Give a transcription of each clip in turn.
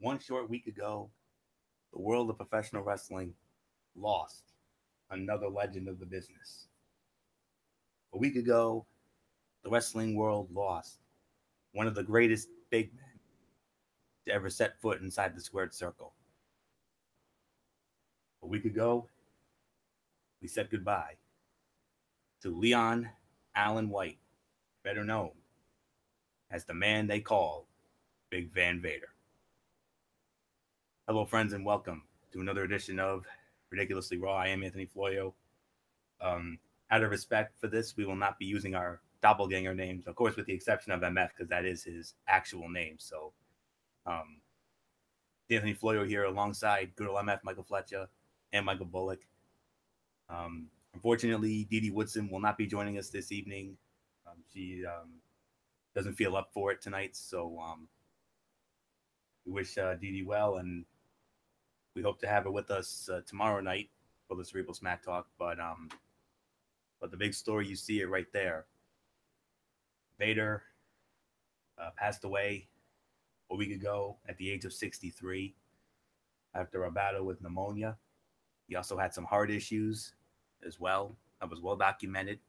One short week ago, the world of professional wrestling lost another legend of the business. A week ago, the wrestling world lost one of the greatest big men to ever set foot inside the squared circle. A week ago, we said goodbye to Leon Allen White, better known as the man they call Big Van Vader. Hello, friends, and welcome to another edition of Ridiculously Raw. I am Anthony Florio. Out of respect for this, we will not be using our doppelganger names, of course, with the exception of MF, because that is his actual name. So, Anthony Florio here alongside good old MF, Michael Fletcher, and Michael Bullock. Unfortunately, Dee Dee Woodson will not be joining us this evening. She doesn't feel up for it tonight, so we wish Dee Dee well, and we hope to have her with us tomorrow night for the Cerebral Smack Talk. But the big story, you see it right there. Vader passed away a week ago at the age of 63 after a battle with pneumonia. He also had some heart issues as well. That was well documented.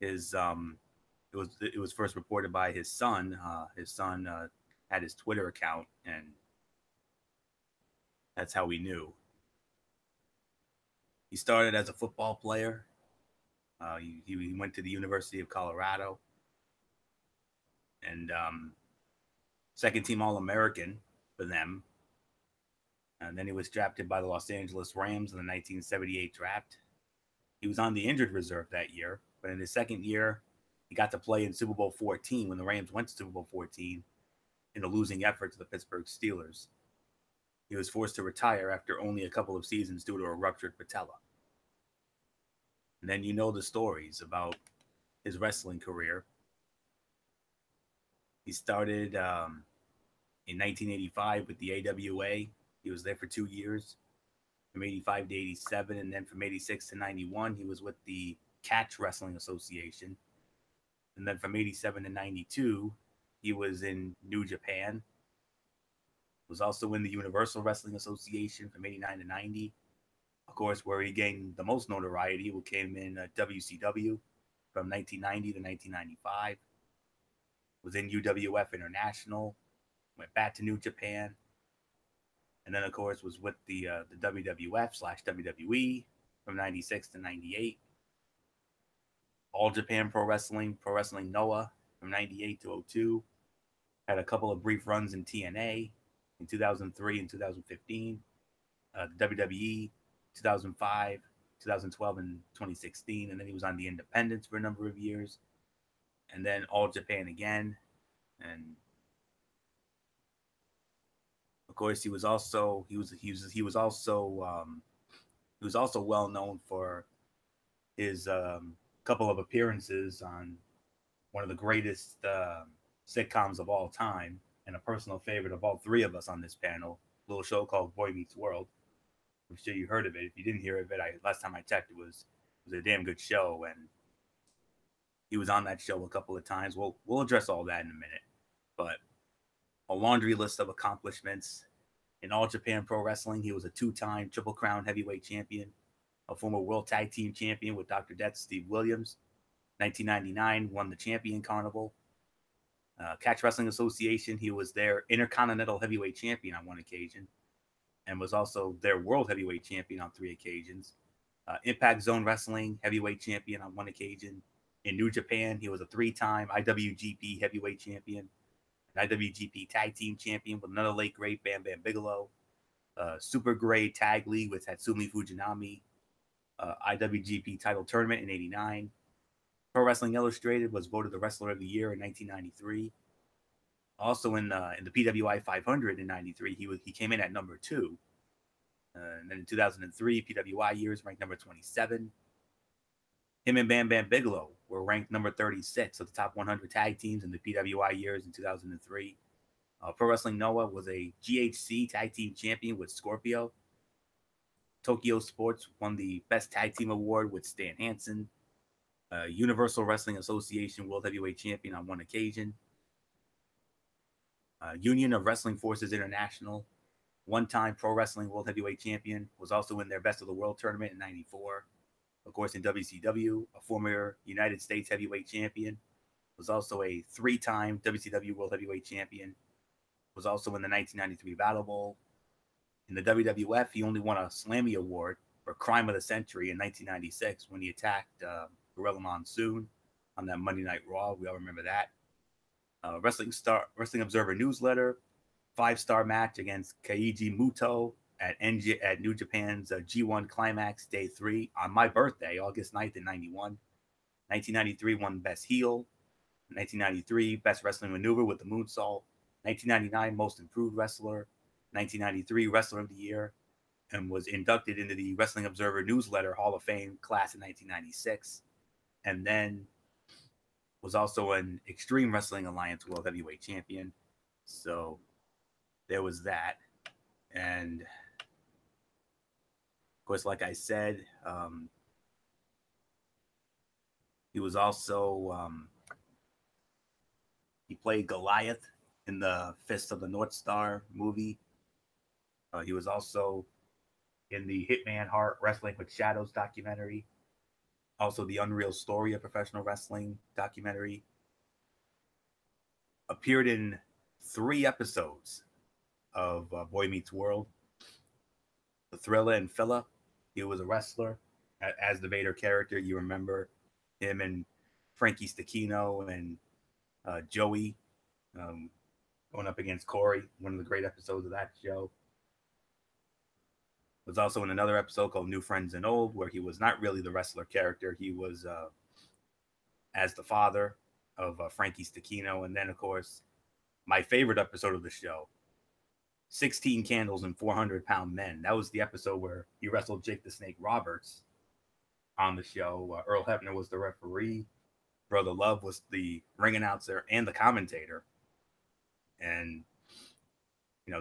It was first reported by his son. His son had his Twitter account, and that's how we knew. He started as a football player. He went to the University of Colorado, and second team All-American for them. And then he was drafted by the Los Angeles Rams in the 1978 draft. He was on the injured reserve that year, but in his second year, he got to play in Super Bowl 14 when the Rams went to Super Bowl 14 in a losing effort to the Pittsburgh Steelers. He was forced to retire after only a couple of seasons due to a ruptured patella. And then you know the stories about his wrestling career. He started in 1985 with the AWA. He was there for 2 years, from 85 to 87, and then from 86 to 91, he was with the Catch Wrestling Association. And then from 87 to 92, he was in New Japan. Was also in the Universal Wrestling Association from 89 to 90. Of course, where he gained the most notoriety, who came in WCW from 1990 to 1995. Was in UWF International, went back to New Japan, and then, of course, was with the WWF/WWE from 96 to 98. All Japan Pro Wrestling Noah from 98 to 02. Had a couple of brief runs in TNA in 2003 and 2015. WWE 2005, 2012, and 2016. And then he was on the Independents for a number of years. And then All Japan again. And of course, he was also well known for his couple of appearances on one of the greatest sitcoms of all time, and a personal favorite of all three of us on this panel, a little show called Boy Meets World. I'm sure you heard of it. If you didn't hear of it, last time I checked, it was a damn good show, and he was on that show a couple of times. We'll address all that in a minute, but a laundry list of accomplishments. In All Japan Pro Wrestling, he was a 2-time Triple Crown heavyweight champion, a former World Tag Team champion with Dr. Death Steve Williams. 1999, won the Champion Carnival. Catch Wrestling Association, he was their Intercontinental Heavyweight Champion on one occasion, and was also their World Heavyweight Champion on 3 occasions. Impact Zone Wrestling Heavyweight Champion on 1 occasion. In New Japan, he was a 3-time IWGP Heavyweight Champion, an IWGP Tag Team Champion with another late great Bam Bam Bigelow, Super Grade Tag League with Tatsumi Fujinami, IWGP Title Tournament in '89. Pro Wrestling Illustrated was voted the Wrestler of the Year in 1993. Also in the PWI 500 in '93, he came in at number 2. And then in 2003, PWI years ranked number 27. Him and Bam Bam Bigelow were ranked number 36 of the top 100 tag teams in the PWI years in 2003. Pro Wrestling Noah was a GHC tag team champion with Scorpio. Tokyo Sports won the Best Tag Team Award with Stan Hansen. Universal Wrestling Association World Heavyweight Champion on 1 occasion. Union of Wrestling Forces International, one-time Pro Wrestling World Heavyweight Champion, was also in their Best of the World tournament in '94. Of course, in WCW, a former United States Heavyweight Champion, was also a three-time WCW World Heavyweight Champion, was also in the 1993 Battle Bowl. In the WWF, he only won a Slammy Award for Crime of the Century in 1996 when he attacked Gorilla Monsoon on that Monday Night Raw. We all remember that. Wrestling Observer newsletter, 5-star match against Keiji Muto at New Japan's G1 Climax Day 3 on my birthday, August 9th in 91. 1993 won Best Heel. 1993 Best Wrestling Maneuver with the Moonsault. 1999 Most Improved Wrestler. 1993 Wrestler of the Year, and was inducted into the Wrestling Observer Newsletter Hall of Fame class in 1996. And then was also an Extreme Wrestling Alliance World Heavyweight Champion. So there was that. And of course, like I said, he was also he played Goliath in the Fist of the North Star movie. He was also in the Hitman Hart Wrestling with Shadows documentary, also the Unreal Story of Professional Wrestling documentary. Appeared in 3 episodes of Boy Meets World. The Thriller and Philla. He was a wrestler as the Vader character. You remember him and Frankie Stechino and Joey going up against Corey. One of the great episodes of that show. Was also in another episode called New Friends and Old, where he was not really the wrestler character. He was as the father of Frankie Stechino. And then, of course, my favorite episode of the show, 16 Candles and 400-Pound Men. That was the episode where he wrestled Jake the Snake Roberts on the show. Earl Hebner was the referee. Brother Love was the ring announcer and the commentator. And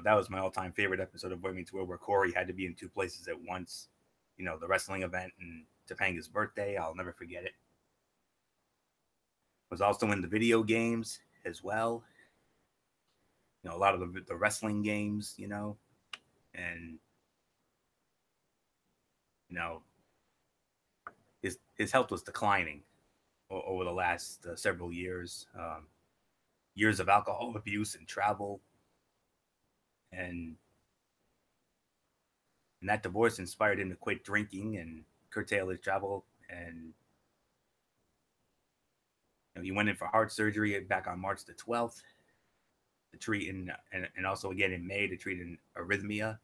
that was my all-time favorite episode of Boy Meets World, where Corey had to be in 2 places at once. The wrestling event and Topanga's birthday. I'll never forget it. Was also in the video games as well. A lot of the wrestling games, and, his health was declining over the last several years. Years of alcohol abuse and travel. And that divorce inspired him to quit drinking and curtail his travel. And he went in for heart surgery back on March the 12th to treat and also again in May to treat an arrhythmia.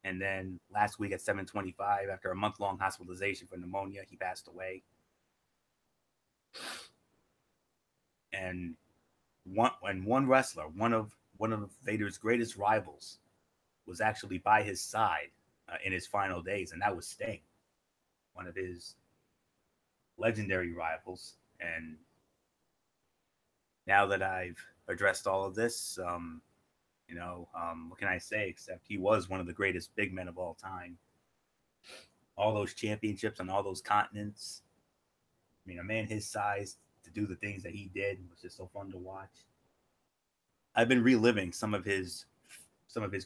And then last week at 7/25, after a month-long hospitalization for pneumonia, he passed away. And one wrestler, one of Vader's greatest rivals, was actually by his side in his final days, and that was Sting, one of his legendary rivals. And now that I've addressed all of this, what can I say except he was one of the greatest big men of all time. All those championships on all those continents. I mean, a man his size to do the things that he did was just so fun to watch. I've been reliving some of his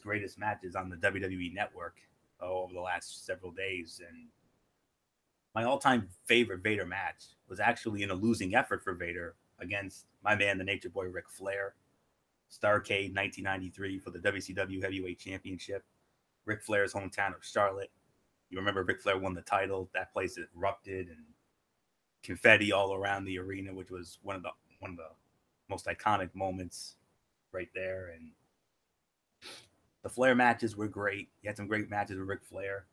greatest matches on the WWE Network over the last several days, and my all-time favorite Vader match was actually in a losing effort for Vader against my man, the Nature Boy Ric Flair. Starrcade 1993 for the WCW Heavyweight Championship. Ric Flair's hometown of Charlotte. You remember Ric Flair won the title. That place erupted and confetti all around the arena, which was one of the most iconic moments right there. And the Flair matches were great. He had some great matches with Ric Flair.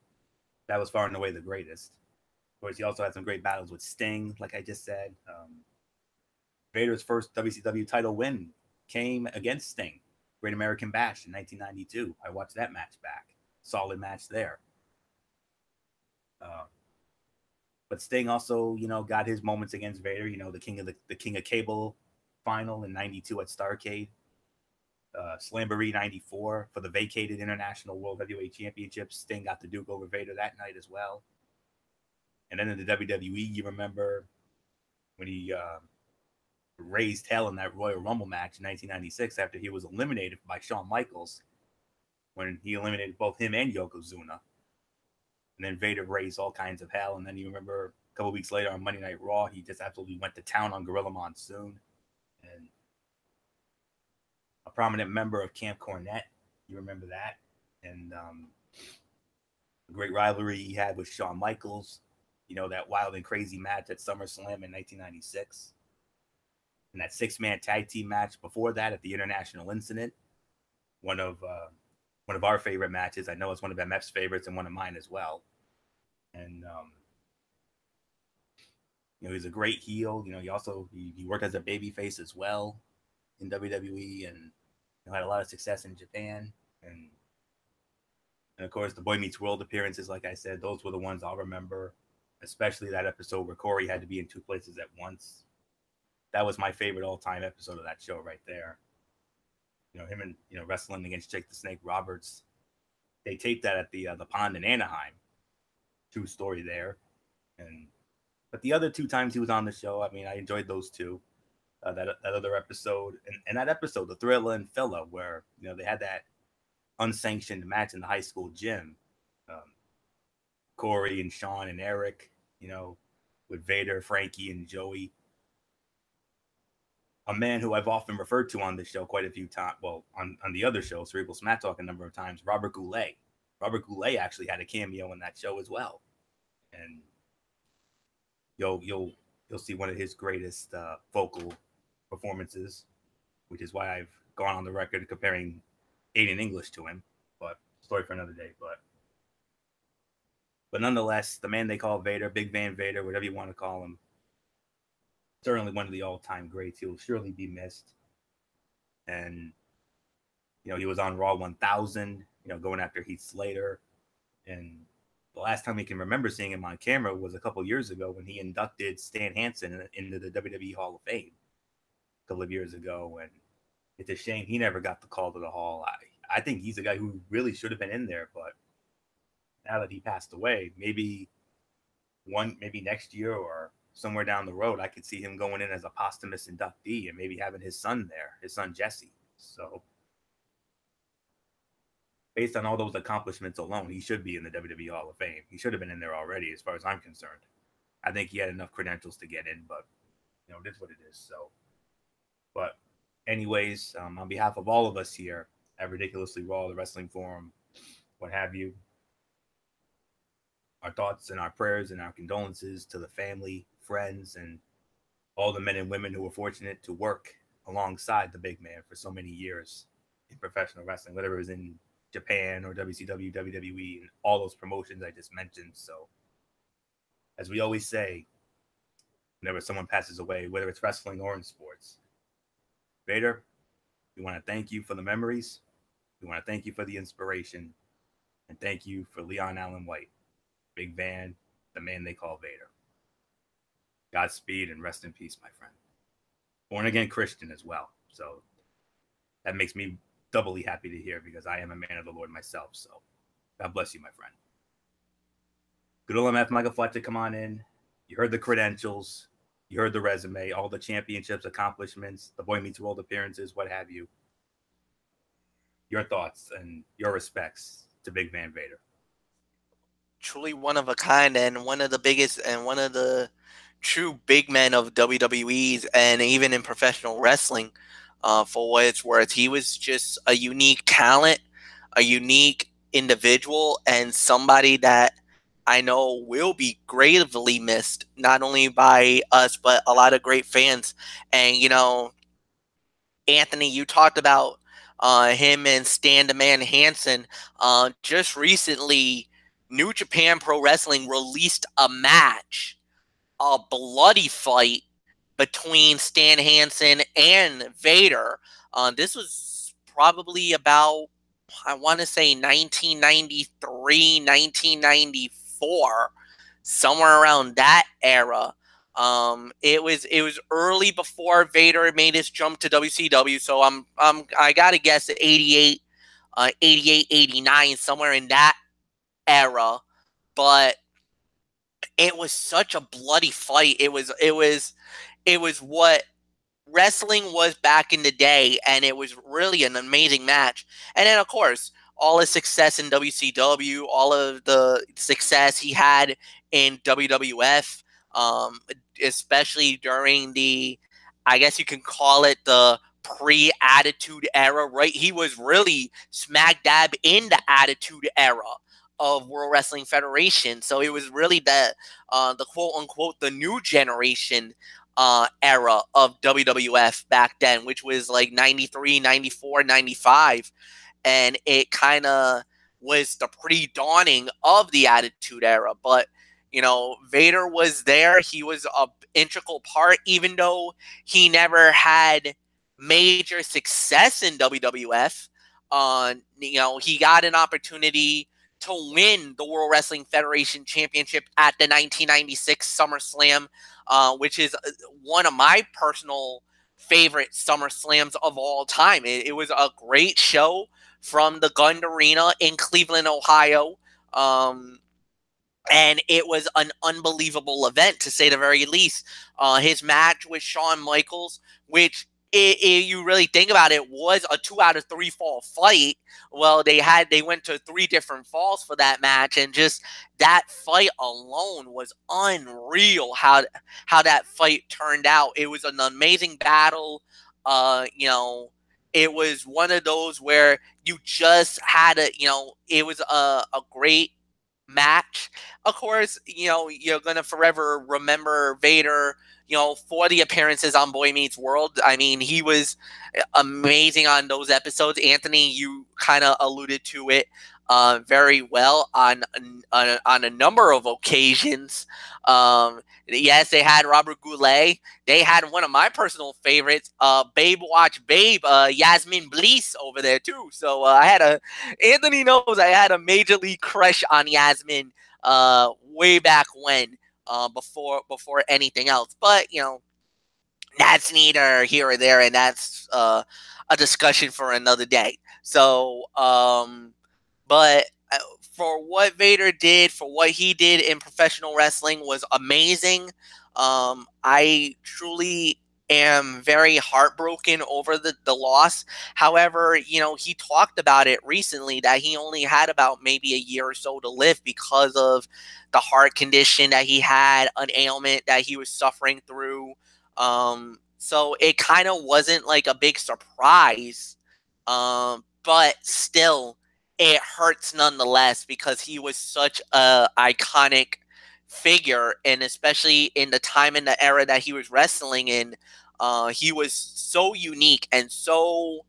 That was far and away the greatest. Of course, he also had some great battles with Sting, like I just said. Vader's first WCW title win came against Sting, Great American Bash in 1992. I watched that match back. Solid match there. But Sting also, got his moments against Vader. The King of Cable final in '92 at Starrcade. Slamboree '94 for the vacated International World Heavyweight Championship. Sting got the Duke over Vader that night as well. And then in the WWE, you remember when he raised hell in that Royal Rumble match in 1996 after he was eliminated by Shawn Michaels when he eliminated both him and Yokozuna. And then Vader raised all kinds of hell. And then you remember a couple weeks later on Monday Night Raw, he just absolutely went to town on Gorilla Monsoon. And a prominent member of Camp Cornette, you remember that? And the great rivalry he had with Shawn Michaels, you know, that wild and crazy match at SummerSlam in 1996. And that 6-man tag team match before that at the International Incident, one of our favorite matches. I know it's one of MF's favorites and one of mine as well. And you know, he's a great heel. You know, he worked as a babyface as well in WWE, and you know, had a lot of success in Japan. And of course, the Boy Meets World appearances, like I said, those were the ones I'll remember, especially that episode where Corey had to be in 2 places at once. That was my favorite all-time episode of that show right there. You know, him and, you know, wrestling against Jake the Snake Roberts. They taped that at the Pond in Anaheim. True story there. But the other 2 times he was on the show, I mean, I enjoyed those 2. That other episode, and that episode, the Thrilla and Phila, where, you know, they had that unsanctioned match in the high school gym. Corey and Shawn and Eric, you know, with Vader, Frankie, and Joey. A man who I've often referred to on this show quite a few times, well, on the other show, Cerebral Smack Talk, a number of times, Robert Goulet. Robert Goulet actually had a cameo in that show as well. And you'll see one of his greatest vocal performances, which is why I've gone on the record comparing Aiden English to him. But story for another day. But nonetheless, the man they call Vader, Big Van Vader, whatever you want to call him, certainly one of the all-time greats. He will surely be missed. And, you know, he was on Raw 1000, you know, going after Heath Slater. And the last time we can remember seeing him on camera was a couple years ago when he inducted Stan Hansen into the WWE Hall of Fame a couple of years ago. And it's a shame he never got the call to the Hall. I think he's a guy who really should have been in there, but now that he passed away, maybe next year or somewhere down the road, I could see him going in as a posthumous inductee and maybe having his son there, his son Jesse. So based on all those accomplishments alone, he should be in the WWE Hall of Fame. He should have been in there already, as far as I'm concerned. I think he had enough credentials to get in, but, you know, it is what it is. So, but anyways, on behalf of all of us here at Ridiculously Raw, the Wrestling Forum, what have you, our thoughts and our prayers and our condolences to the family, friends, and all the men and women who were fortunate to work alongside the big man for so many years in professional wrestling, whether it was in Japan or WCW, WWE, and all those promotions I just mentioned. So, as we always say, whenever someone passes away, whether it's wrestling or in sports, Vader, we want to thank you for the memories. We want to thank you for the inspiration. And thank you for Leon Allen White, Big Van, the man they call Vader. Godspeed and rest in peace, my friend. Born again Christian as well. So that makes me doubly happy to hear because I am a man of the Lord myself. So God bless you, my friend. Good old MF Michael Fletcher, come on in. You heard the credentials. You heard the resume, all the championships, accomplishments, the Boy Meets World appearances, what have you. Your thoughts and your respects to Big Van Vader. Truly one of a kind and one of the biggest and one of the true big men of WWE's and even in professional wrestling, for what it's worth. He was just a unique talent, a unique individual, and somebody that I know will be gravely missed, not only by us, but a lot of great fans. And, you know, Anthony, you talked about him and Stan the Man Hansen. Just recently, New Japan Pro Wrestling released a match, a bloody fight between Stan Hansen and Vader. This was probably about, I want to say 1993, 1994, somewhere around that era. It was early before Vader made his jump to WCW, so I gotta guess at 88, 88, 89, somewhere in that era. But it was such a bloody fight. It was what wrestling was back in the day, and it was really an amazing match. And then, of course, all his success in WCW, all of the success he had in WWF, especially during the, I guess you can call it the pre-Attitude Era, right? He was really smack dab in the Attitude Era of World Wrestling Federation. So it was really the quote unquote the new generation era of WWF back then, which was like 93, 94, 95. And it kind of was the pre-dawning of the Attitude Era. But, Vader was there. He was a integral part, even though he never had major success in WWF. He got an opportunity to win the World Wrestling Federation Championship at the 1996 SummerSlam, which is one of my personal favorite SummerSlams of all time. It was a great show from the Gund Arena in Cleveland, Ohio. And it was an unbelievable event, to say the very least. His match with Shawn Michaels, which, if you really think about it, was a 2 out of 3 fall fight. Well, they went to 3 different falls for that match, and just that fight alone was unreal. How that fight turned out. It was an amazing battle. It was one of those where you just had it was a great match. Of course, you're gonna forever remember Vader, for the appearances on Boy Meets World. I mean, he was amazing on those episodes. Anthony, you kind of alluded to it very well on a number of occasions. Yes, they had Robert Goulet. They had one of my personal favorites, Babe Watch Babe, Yasmin Blees over there too. So Anthony knows I had a major league crush on Yasmin way back when, before anything else. But that's neither here or there, and that's a discussion for another day. So, but for what Vader did, for what he did in professional wrestling, was amazing. I truly am very heartbroken over the loss. However, he talked about it recently that he only had about maybe a year or so to live because of the heart condition that he had, an ailment that he was suffering through. So it kind of wasn't like a big surprise. But still, it hurts nonetheless because he was such a iconic figure, and especially in the time and the era that he was wrestling in, he was so unique and so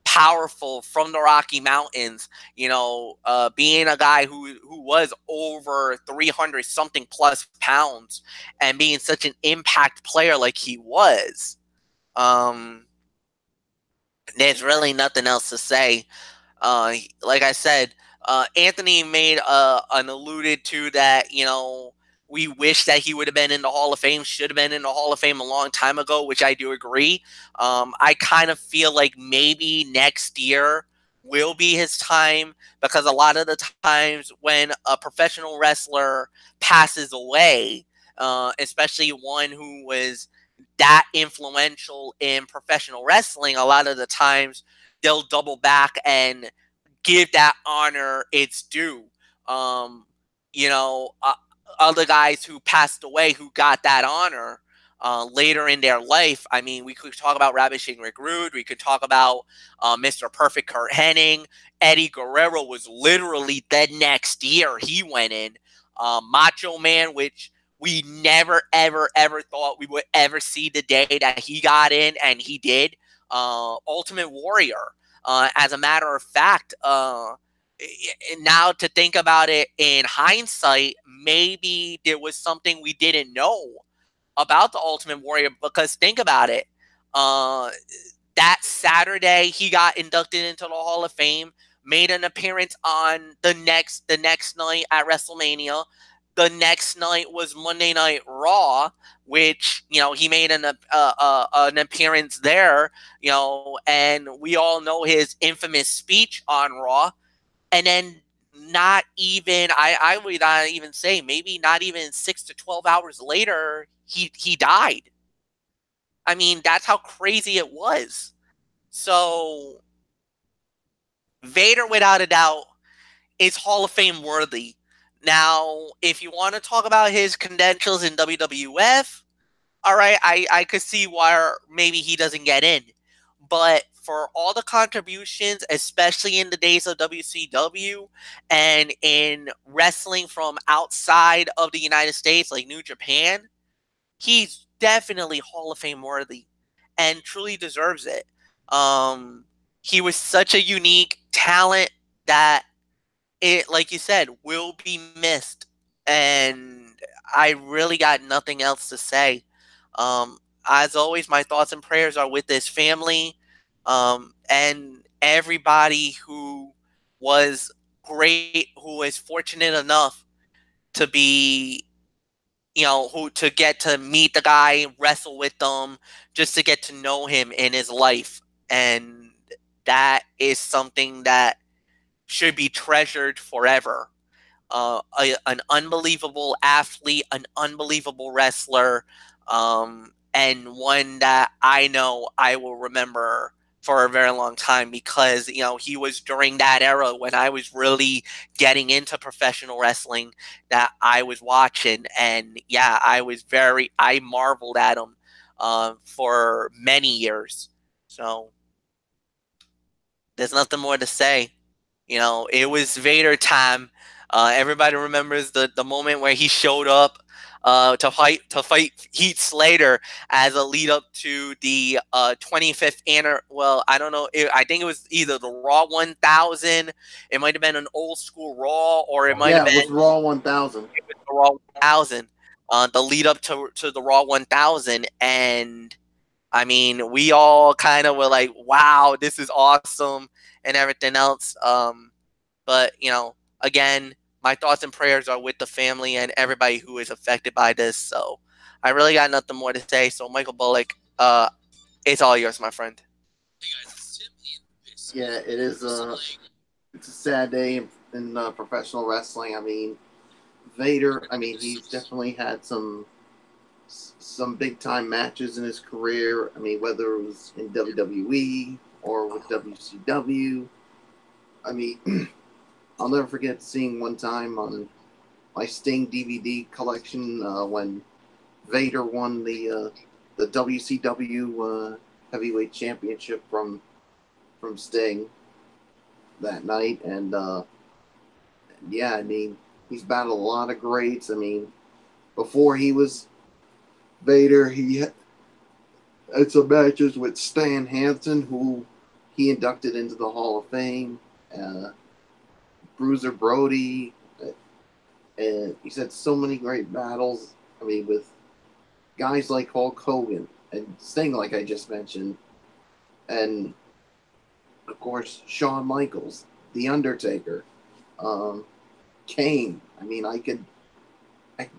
powerful from the Rocky Mountains. Being a guy who was over 300 something plus pounds and being such an impact player like he was. There's really nothing else to say. Like I said, Anthony made an alluded to that, we wish that he would have been in the Hall of Fame, should have been in the Hall of Fame a long time ago, which I do agree. I kind of feel like maybe next year will be his time, because a lot of the times when a professional wrestler passes away, especially one who was that influential in professional wrestling, a lot of the times they'll double back and give that honor its due. Other guys who passed away who got that honor later in their life. I mean, we could talk about Ravishing Rick Rude. We could talk about Mr. Perfect Kurt Hennig. Eddie Guerrero was literally the next year he went in. Macho Man, which we never, ever, ever thought we would ever see the day that he got in, and he did. Ultimate Warrior. As a matter of fact, now to think about it in hindsight, maybe there was something we didn't know about the Ultimate Warrior, because think about it. That Saturday, he got inducted into the Hall of Fame, made an appearance on the next night at WrestleMania. The next night was Monday Night Raw, which, he made an appearance there, and we all know his infamous speech on Raw. And then not even, I would not even say, maybe not even 6 to 12 hours later, he died. I mean, that's how crazy it was. So Vader, without a doubt, is Hall of Fame worthy. Now, if you want to talk about his credentials in WWF, all right, I could see why maybe he doesn't get in. But for all the contributions, especially in the days of WCW and in wrestling from outside of the United States, like New Japan, he's definitely Hall of Fame worthy and truly deserves it. Um, he was such a unique talent that it, like you said, will be missed. And I really got nothing else to say. As always, my thoughts and prayers are with this family, and everybody who was great, who was fortunate enough to be, who to get to meet the guy, wrestle with them, just to get to know him in his life. And that is something that should be treasured forever. An unbelievable athlete, an unbelievable wrestler, and one that I know I will remember for a very long time, because he was during that era when I was really getting into professional wrestling that I was watching, and yeah, I marveled at him for many years. So there's nothing more to say. It was Vader time. Everybody remembers the moment where he showed up to fight Heath Slater as a lead up to the 25th anniversary. Well, I don't know. I think it was either the Raw 1000. It might have been an old school Raw, or it might have it was been Raw 1000. the Raw 1000. The lead up to the Raw 1000, and I mean, we all kind of were like, "Wow, this is awesome," and everything else. But again, my thoughts and prayers are with the family and everybody who is affected by this. So I really got nothing more to say. So Michael Bullock, it's all yours, my friend. Yeah, it is. It's a sad day in professional wrestling. I mean, Vader. I mean, he's definitely had some big time matches in his career. I mean, whether it was in WWE or with WCW. I mean, I'll never forget seeing one time on my Sting DVD collection when Vader won the WCW heavyweight championship from Sting that night, and yeah, I mean, he's battled a lot of greats. I mean, before he was Vader, he had some matches with Stan Hansen, who he inducted into the Hall of Fame. Bruiser Brody, and he's had so many great battles. I mean, with guys like Hulk Hogan and Sting, like I just mentioned, and of course Shawn Michaels, The Undertaker, Kane. I mean, I could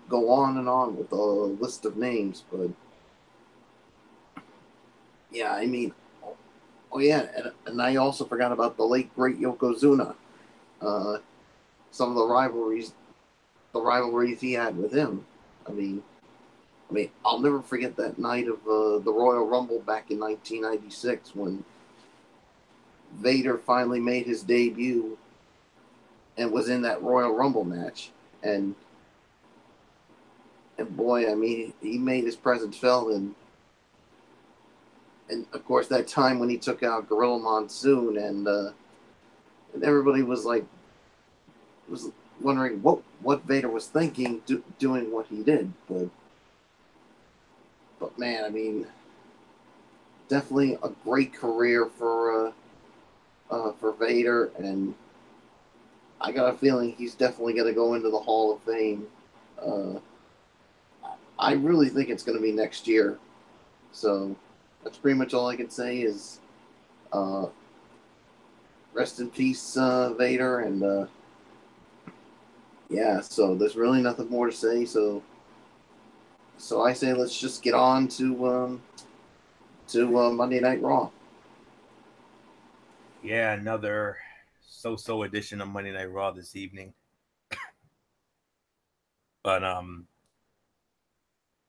go on and on with a list of names, but yeah, I mean, oh yeah, and I also forgot about the late great Yokozuna. Some of the rivalries he had with him. I mean, I'll never forget that night of the Royal Rumble back in 1996 when Vader finally made his debut and was in that Royal Rumble match, and boy, I mean, he made his presence felt, and of course that time when he took out Gorilla Monsoon, and everybody was wondering what Vader was thinking doing what he did, but man, I mean, definitely a great career for Vader, and I got a feeling he's definitely going to go into the Hall of Fame. I really think it's going to be next year. So that's pretty much all I can say is rest in peace, Vader, and yeah, so there's really nothing more to say. So I say let's just get on to Monday Night Raw. Yeah, another so-so edition of Monday Night Raw this evening. But of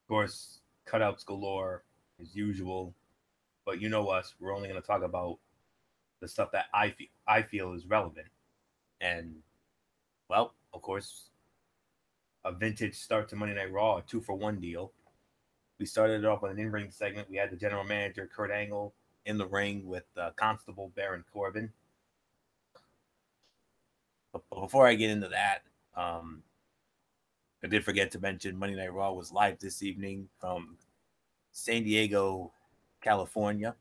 course, cutouts galore as usual. But you know us, we're only going to talk about the stuff that I feel is relevant. And well, of course, a vintage start to Monday Night Raw, a 2-for-1 deal. We started it off with an in-ring segment. We had the general manager Kurt Angle in the ring with Constable Baron Corbin. But before I get into that, I did forget to mention Monday Night Raw was live this evening from San Diego, California,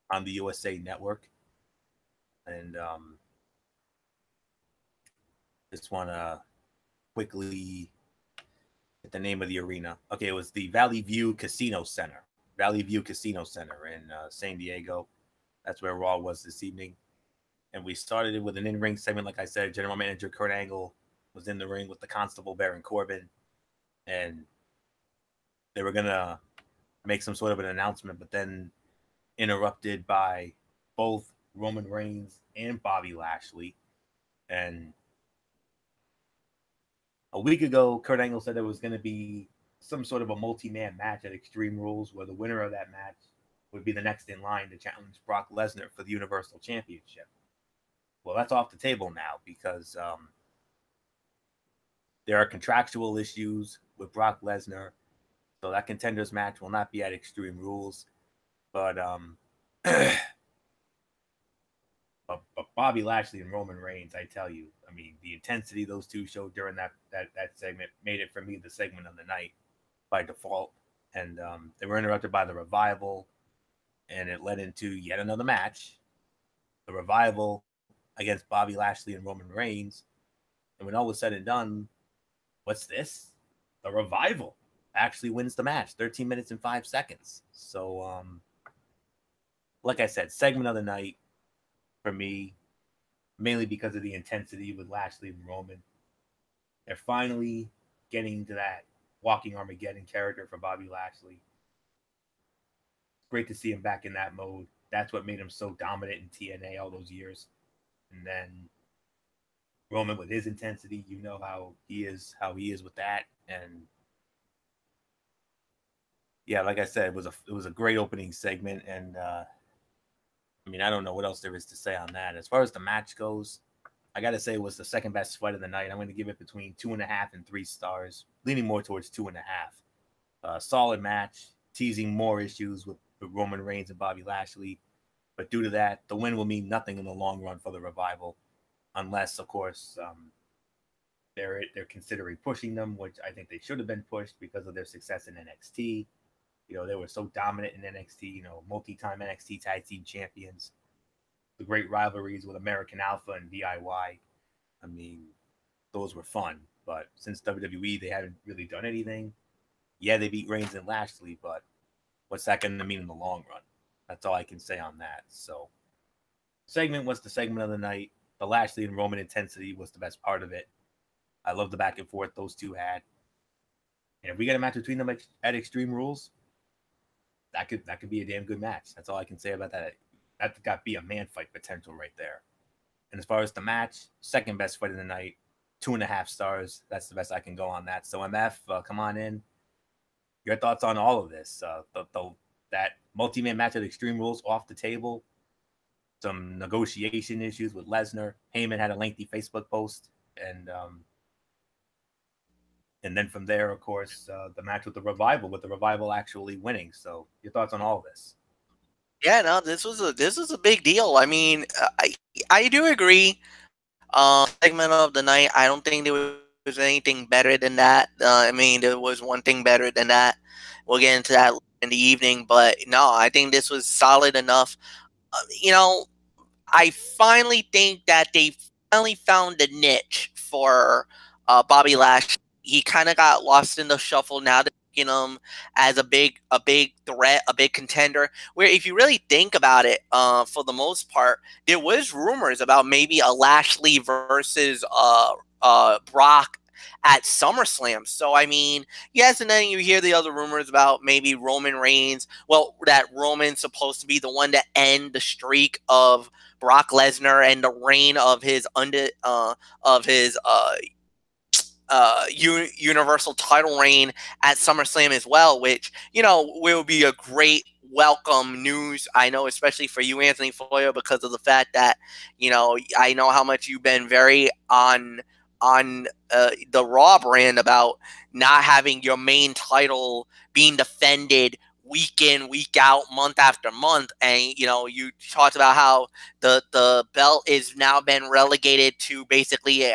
on the USA Network. And just want to quickly get the name of the arena. Okay, it was the Valley View Casino Center. Valley View Casino Center in San Diego. That's where Raw was this evening. And we started it with an in-ring segment. Like I said, General Manager Kurt Angle was in the ring with the Constable Baron Corbin. And they were going to make some sort of an announcement, but then interrupted by both Roman Reigns and Bobby Lashley. And a week ago, Kurt Angle said there was going to be some sort of a multi-man match at Extreme Rules where the winner of that match would be the next in line to challenge Brock Lesnar for the Universal Championship. Well, that's off the table now because there are contractual issues with Brock Lesnar. So that contenders match will not be at Extreme Rules. But Bobby Lashley and Roman Reigns, I tell you, I mean, the intensity those two showed during that segment made it for me the segment of the night by default. And they were interrupted by the Revival, and it led into yet another match. The Revival against Bobby Lashley and Roman Reigns. And when all was said and done, what's this? The Revival actually wins the match, 13 minutes and 5 seconds. So, like I said, segment of the night for me, mainly because of the intensity with Lashley and Roman. They're finally getting to that walking Armageddon character for Bobby Lashley. Great to see him back in that mode. That's what made him so dominant in TNA all those years. And then Roman with his intensity, you know how he is with that. And yeah, like I said, it was a great opening segment. And I mean, I don't know what else there is to say on that. As far as the match goes, I got to say it was the second best fight of the night. I'm going to give it between 2.5 and 3 stars, leaning more towards 2.5. Solid match, teasing more issues with Roman Reigns and Bobby Lashley. But due to that, the win will mean nothing in the long run for the Revival, unless, of course, they're considering pushing them, which I think they should have been pushed because of their success in NXT. You know, they were so dominant in NXT, you know, multi-time NXT tag team champions. The great rivalries with American Alpha and DIY. I mean, those were fun. But since WWE, they haven't really done anything. Yeah, they beat Reigns and Lashley, but what's that going to mean in the long run? That's all I can say on that. So, segment was the segment of the night. The Lashley and Roman intensity was the best part of it. I love the back and forth those two had. And if we get a match between them at Extreme Rules, that could be a damn good match. That's all I can say about that. That's got to be a man fight potential right there. And as far as the match, second best fight of the night, 2.5 stars. That's the best I can go on that. So MF, come on in. Your thoughts on all of this? That multi-man match at Extreme Rules off the table. Some negotiation issues with Lesnar. Heyman had a lengthy Facebook post, and then from there, of course, the match with the Revival actually winning. So, your thoughts on all of this? Yeah, no, this was a big deal. I mean, I do agree. Segment of the night, I don't think there was anything better than that. I mean, there was one thing better than that. We'll get into that in the evening, but no, I think this was solid enough. You know, I finally think that they finally found a niche for Bobby Lashley. He kind of got lost in the shuffle. Now they're making him as a big threat, a big contender. Where if you really think about it, for the most part, there was rumors about maybe a Lashley versus Brock at SummerSlam. So I mean, yes, and then you hear the other rumors about maybe Roman Reigns. Well, that Roman's supposed to be the one to end the streak of Brock Lesnar and the reign of his Universal title reign at SummerSlam as well, which, will be a great welcome news. I know, especially for you, Anthony Foyo, because of the fact that, I know how much you've been very on the Raw brand about not having your main title being defended week in, week out, month after month. And, you talked about how the belt is now been relegated to basically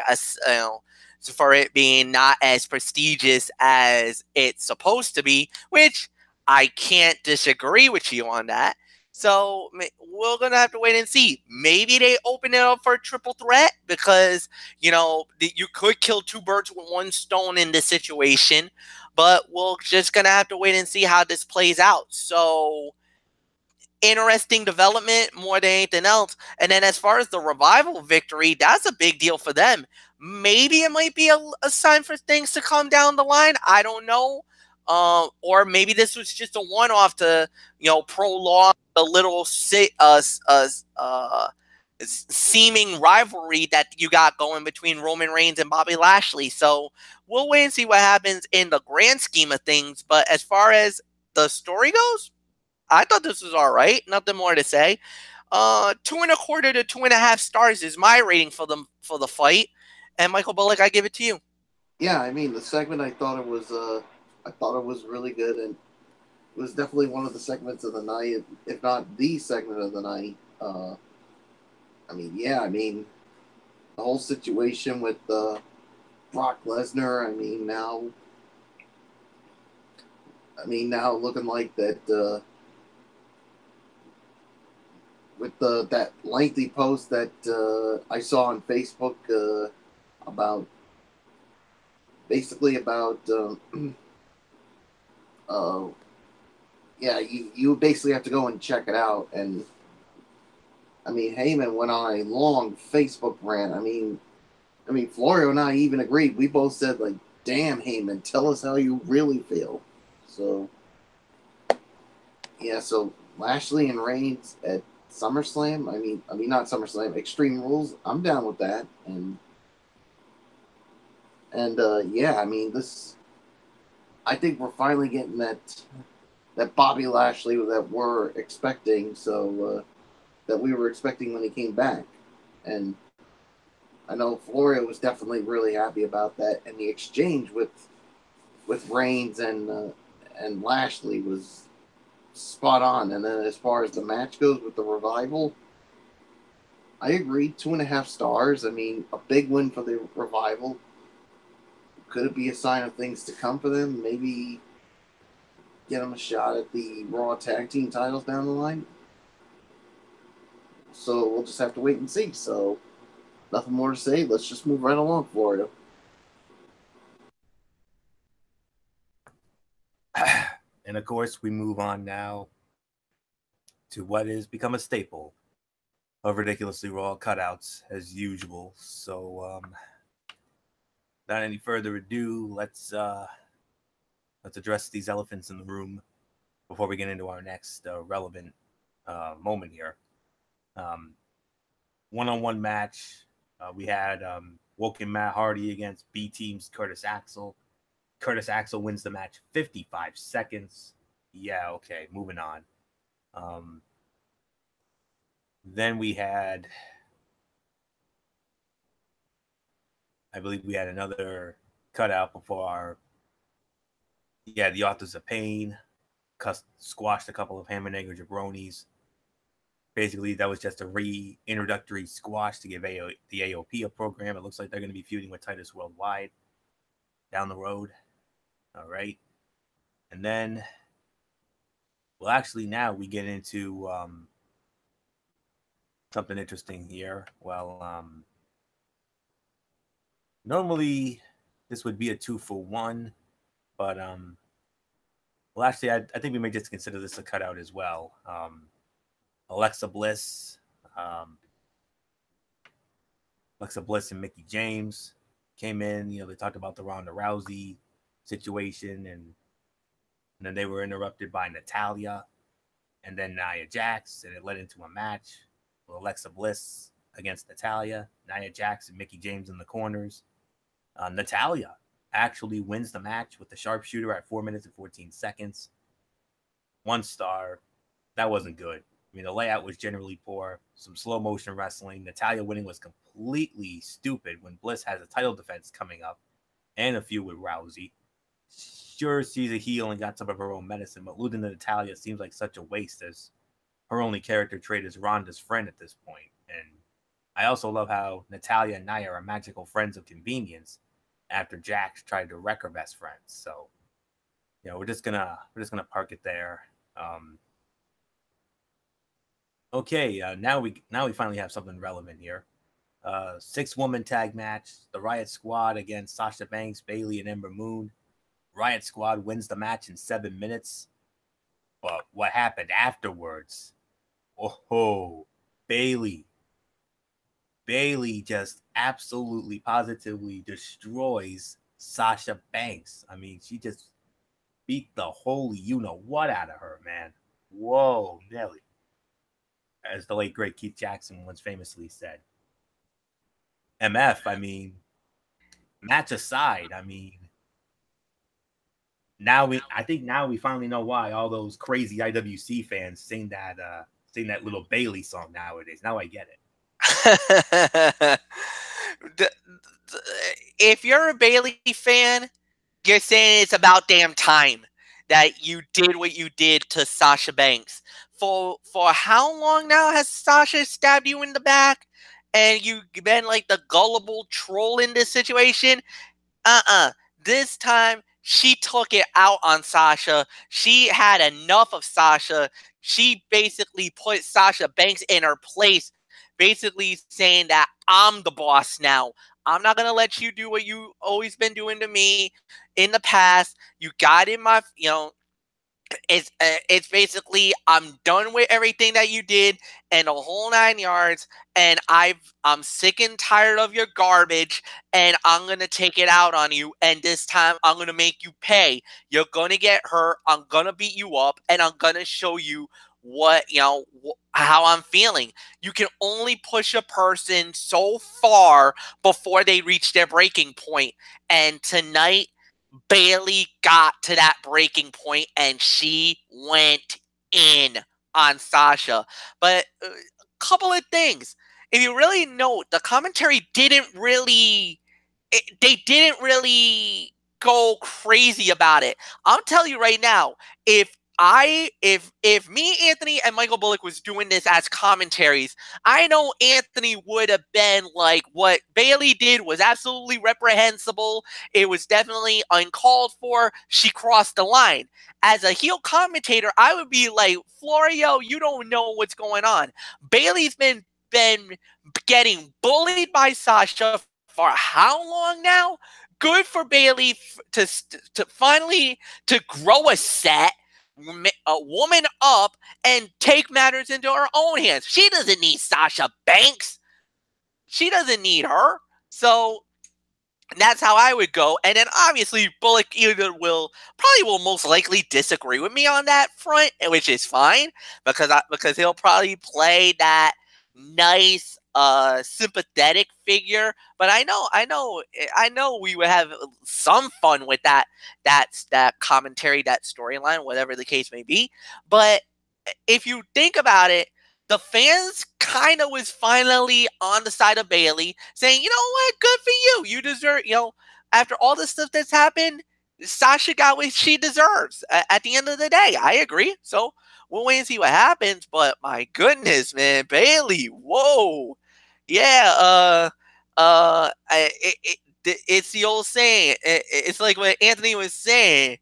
for it being not as prestigious as it's supposed to be, which I can't disagree with you on that. So we're going to have to wait and see. Maybe they open it up for a triple threat because, you could kill two birds with one stone in this situation. But we're just going to have to wait and see how this plays out. So interesting development more than anything else. And then as far as the Revival victory, that's a big deal for them. Maybe it might be a sign for things to come down the line. I don't know. Or maybe this was just a one-off to, prolong a little seeming rivalry that you got going between Roman Reigns and Bobby Lashley. So we'll wait and see what happens in the grand scheme of things. But as far as the story goes, I thought this was all right. Nothing more to say. 2.25 to 2.5 stars is my rating for the fight. And Michael Bullock, I give it to you. Yeah, I mean the segment. I thought it was really good, and it was definitely one of the segments of the night, if not the segment of the night. The whole situation with Brock Lesnar. Now looking like that. With that lengthy post that I saw on Facebook about you basically have to go and check it out. And Heyman went on a long Facebook rant. Florio and I even agreed. We both said, like, damn, Heyman, tell us how you really feel. So Lashley and Reigns at SummerSlam. Not SummerSlam, Extreme Rules. I'm down with that. This. I think we're finally getting that Bobby Lashley that we're expecting. So that we were expecting when he came back, and I know Florio was definitely really happy about that. And the exchange with Reigns and Lashley was spot on. And then as far as the match goes with the Revival, I agree, 2.5 stars. A big win for the Revival. Could it be a sign of things to come for them? Maybe get them a shot at the Raw Tag Team titles down the line? So we'll just have to wait and see. So nothing more to say. Let's just move right along, Florida. And of course, we move on now to what has become a staple of Ridiculously Raw cutouts, as usual. So, without any further ado, let's address these elephants in the room before we get into our next relevant moment here. One-on-one match. We had Woken Matt Hardy against B Team's Curtis Axel. Curtis Axel wins the match 55 seconds. Yeah, okay, moving on. Then we had, I believe we had another cutout before the Authors of Pain squashed a couple of Hammer Negro jabronis. Basically, that was just a reintroductory squash to give the AOP a program. It looks like they're going to be feuding with Titus Worldwide down the road. All right. And then, now we get into something interesting here. Normally this would be a 2-for-1, but I think we may just consider this a cutout as well. Alexa Bliss and Mickie James came in. They talked about the Ronda Rousey situation, and then they were interrupted by Natalya and then Nia Jax, and it led into a match with Alexa Bliss against Natalya, Nia Jax and Mickie James in the corners. Natalya actually wins the match with the sharpshooter at 4 minutes and 14 seconds. 1 star. That wasn't good. I mean, the layout was generally poor. Some slow motion wrestling. Natalya winning was completely stupid when Bliss has a title defense coming up and a feud with Rousey. Sure, she's a heel and got some of her own medicine, but losing to Natalya seems like such a waste, as her only character trait is Ronda's friend at this point. And I also love how Natalya and Nia are magical friends of convenience after Jax tried to wreck her best friends. So, you know, we're just gonna park it there. Okay, now we finally have something relevant here. 6-woman tag match: the Riot Squad against Sasha Banks, Bayley, and Ember Moon. Riot Squad wins the match in 7 minutes. But what happened afterwards? Oh, Bayley just absolutely, positively destroys Sasha Banks. I mean, she just beat the holy you-know-what out of her, man. Whoa, Nelly. As the late, great Keith Jackson once famously said. MF, I mean, match aside, I mean, I think we finally know why all those crazy IWC fans sing that little Bayley song nowadays. Now I get it. If you're a Bayley fan, you're saying it's about damn time that you did what you did to Sasha Banks. For how long now has Sasha stabbed you in the back and you've been like the gullible troll in this situation? This time she took it out on Sasha. She had enough of Sasha. She basically put Sasha Banks in her place, basically saying that I'm the boss now. I'm not going to let you do what you always been doing to me in the past. You got in my, it's basically, I'm done with everything that you did and the whole 9 yards, and I'm sick and tired of your garbage, and I'm going to take it out on you, and this time I'm going to make you pay. You're going to get hurt, I'm going to beat you up, and I'm going to show you what, how I'm feeling. You can only push a person so far before they reach their breaking point, and tonight Bayley got to that breaking point and she went in on Sasha. But a couple of things. If you really note, the commentary didn't really go crazy about it. I'm telling you right now, if me, Anthony, and Michael Bullock was doing this as commentaries, I know Anthony would have been like, what Bayley did was absolutely reprehensible. It was definitely uncalled for. She crossed the line. As a heel commentator, I would be like, Florio, you don't know what's going on. Bayley's been getting bullied by Sasha for how long now? Good for Bayley to finally to grow a set, a woman up, and take matters into her own hands. She doesn't need Sasha Banks. She doesn't need her. So that's how I would go. And then obviously Bullock will most likely disagree with me on that front, which is fine because he'll probably play that nice sympathetic figure. But I know we would have some fun with that commentary, that storyline, whatever the case may be. But if you think about it, the fans kind of was finally on the side of Bayley, saying, you know what, good for you. You deserve, after all the stuff that's happened, Sasha got what she deserves. At the end of the day, I agree. So we'll wait and see what happens. But my goodness, man, Bayley, whoa. Yeah, it's the old saying. It's like what Anthony was saying.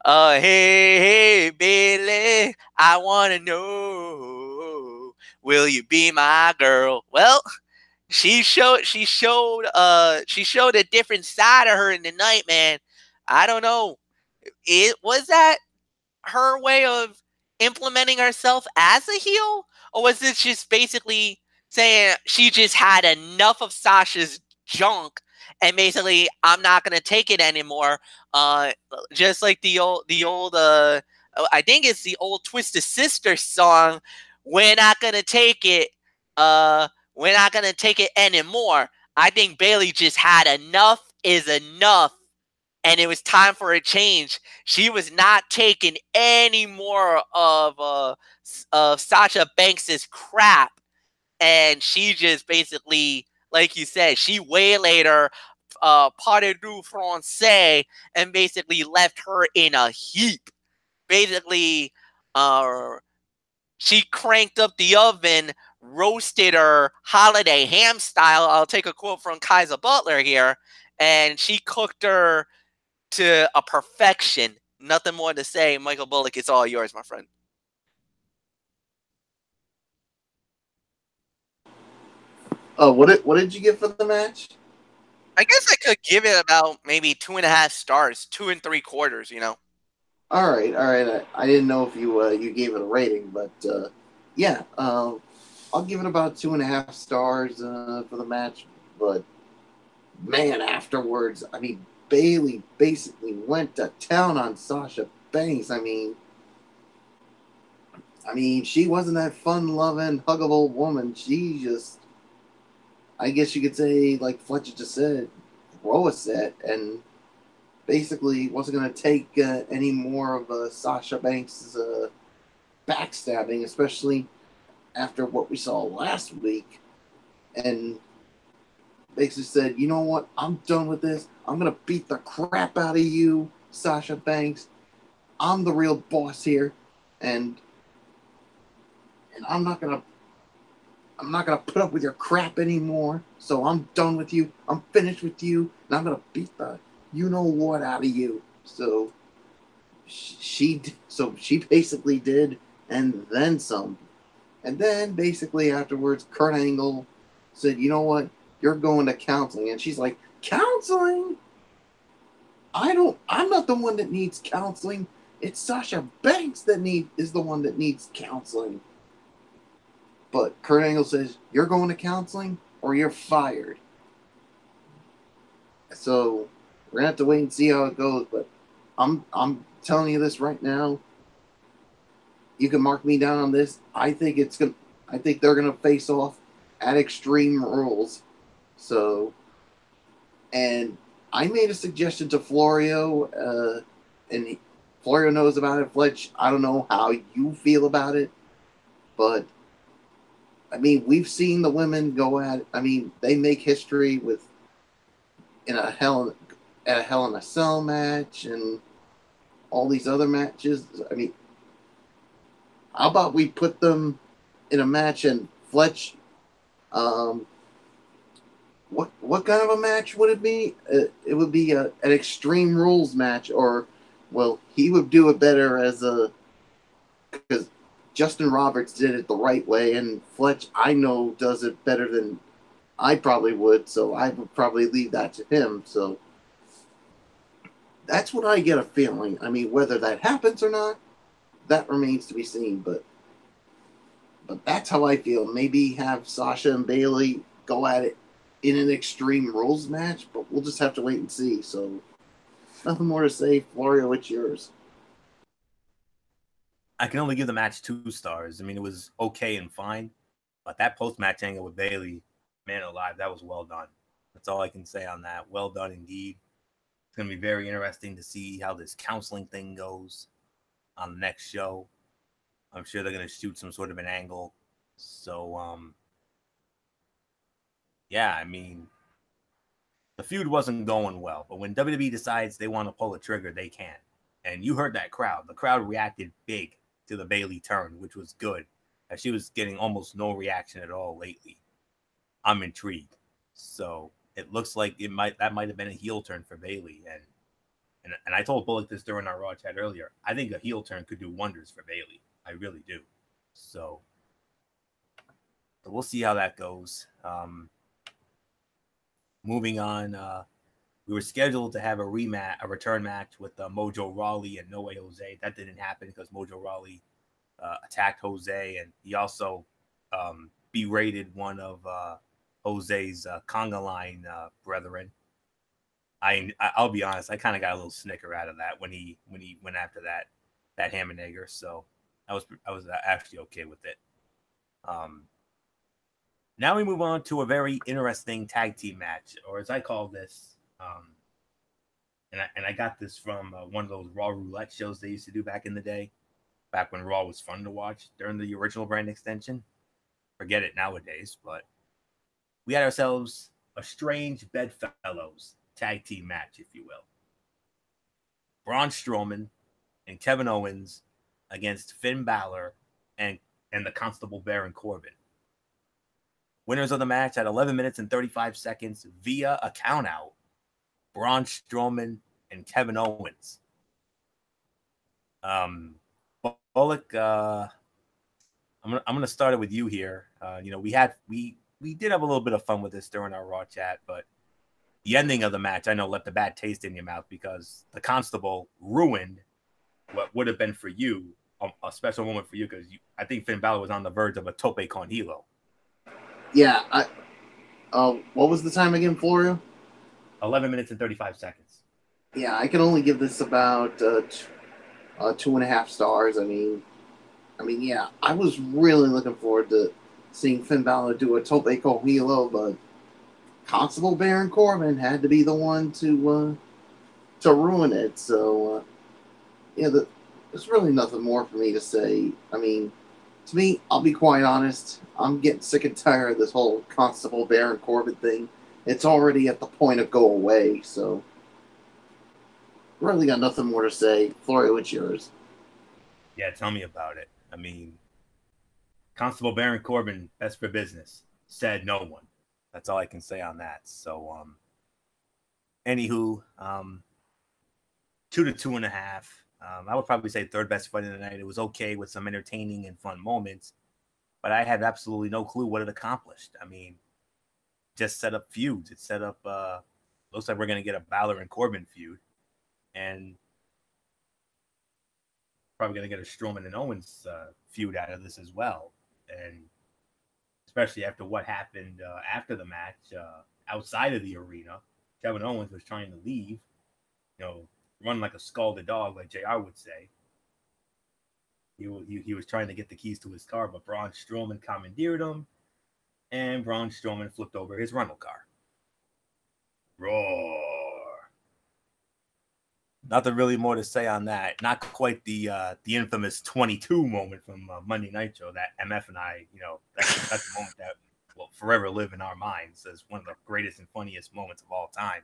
Hey, Bayley, I want to know, will you be my girl? Well, she showed a different side of her in the night, man. I don't know. Was that her way of implementing herself as a heel, or was it just basically saying she just had enough of Sasha's junk and basically I'm not gonna take it anymore? Just like the old I think it's the old Twisted Sister song, "We're not gonna take it, we're not gonna take it anymore." I think Bayley just had enough is enough and it was time for a change. She was not taking any more of Sasha Banks's crap, and she just basically, like you said, she waylaid her, party du français, and basically left her in a heap. Basically, uh, she cranked up the oven, roasted her holiday ham style. I'll take a quote from Kaiser Butler here, and she cooked her to a perfection. Nothing more to say. Michael Bullock, it's all yours, my friend. What did you get for the match? I guess I could give it about maybe 2.5 stars, 2 3/4. You know. All right. I didn't know if you gave it a rating, but yeah, I'll give it about 2.5 stars for the match. But man, afterwards, I mean, Bayley basically went to town on Sasha Banks. I mean, she wasn't that fun-loving, huggable woman. She just, I guess you could say, like Fletcher just said, throw a set, and basically wasn't going to take any more of Sasha Banks' backstabbing, especially after what we saw last week. And basically said, you know what, I'm done with this. I'm going to beat the crap out of you, Sasha Banks. I'm the real boss here. And I'm not gonna put up with your crap anymore. So I'm done with you. I'm finished with you, and I'm gonna beat the you know what out of you. So she basically did, and then some. And then basically afterwards, Kurt Angle said, "You know what? You're going to counseling." And she's like, "Counseling? I'm not the one that needs counseling. It's Sasha Banks that is the one that needs counseling." But Kurt Angle says, "You're going to counseling or you're fired." So we're gonna have to wait and see how it goes. But I'm telling you this right now. You can mark me down on this. I think they're gonna face off at Extreme Rules. So, and I made a suggestion to Florio, and Florio knows about it. Fletch, I don't know how you feel about it, but I mean, we've seen the women go at. I mean, they make history with at a Hell in a Cell match and all these other matches. I mean, how about we put them in a match and Fletch? What kind of a match would it be? It would be an Extreme Rules match, or well, he would do it better as because Justin Roberts did it the right way, and Fletch, I know, does it better than I probably would, so I would probably leave that to him. So that's what I get a feeling. I mean, whether that happens or not, that remains to be seen, but that's how I feel. Maybe have Sasha and Bayley go at it in an Extreme Rules match, but we'll just have to wait and see. So nothing more to say. Florio, it's yours. I can only give the match 2 stars. I mean, it was okay and fine, but that post-match angle with Bayley, man alive, that was well done. That's all I can say on that. Well done indeed. It's going to be very interesting to see how this counseling thing goes on the next show. I'm sure they're going to shoot some sort of an angle. So, yeah, I mean, the feud wasn't going well, but when WWE decides they want to pull a trigger, they can. And you heard that crowd. The crowd reacted big to the Bayley turn, which was good, as she was getting almost no reaction at all lately. I'm intrigued. So it looks like that might have been a heel turn for Bayley. And I told Bullock this during our Raw chat earlier. I think a heel turn could do wonders for Bayley. I really do. So we'll see how that goes. Moving on, we were scheduled to have a return match with Mojo Rawley and No Way Jose. That didn't happen because Mojo Rawley attacked Jose, and he also berated one of Jose's conga line brethren. I'll be honest, I kind of got a little snicker out of that when he went after that ham and egger. So I was actually okay with it. Now we move on to a very interesting tag team match, or as I call this, and I got this from one of those Raw roulette shows they used to do back in the day, back when Raw was fun to watch during the original brand extension. Forget it nowadays, but we had ourselves a strange bedfellows tag team match, if you will. Braun Strowman and Kevin Owens against Finn Balor and the Constable Baron Corbin. Winners of the match at 11 minutes and 35 seconds via a countout, Braun Strowman and Kevin Owens. Bullock, I'm gonna start it with you here. We did have a little bit of fun with this during our Raw chat, but the ending of the match, I know, left a bad taste in your mouth because the Constable ruined what would have been for you a special moment for you, because I think Finn Balor was on the verge of a tope con hilo. Yeah, what was the time again, Florio? 11 minutes and 35 seconds. Yeah, I can only give this about 2.5 stars. I mean, yeah, I was really looking forward to seeing Finn Balor do a tope con hilo, but Constable Baron Corbin had to be the one to ruin it. So, there's really nothing more for me to say. I mean, to me, I'll be quite honest, I'm getting sick and tired of this whole Constable Baron Corbin thing. It's already at the point of go away, so really got nothing more to say. Florio, it's yours. Yeah, tell me about it. I mean, Constable Baron Corbin, best for business, said no one. That's all I can say on that. So, anywho, 2 to 2.5. I would probably say third best fight of the night. It was okay with some entertaining and fun moments, but I had absolutely no clue what it accomplished. I mean, just set up feuds. It set up, looks like we're going to get a Balor and Corbin feud, and probably going to get a Strowman and Owens feud out of this as well. And especially after what happened after the match outside of the arena, Kevin Owens was trying to leave, run like a scalded dog, like JR would say. He was trying to get the keys to his car, but Braun Strowman commandeered him, and Braun Strowman flipped over his rental car. Roar. Nothing really more to say on that. Not quite the infamous 22 moment from Monday Nitro that MF and I, that's the moment that will forever live in our minds as one of the greatest and funniest moments of all time,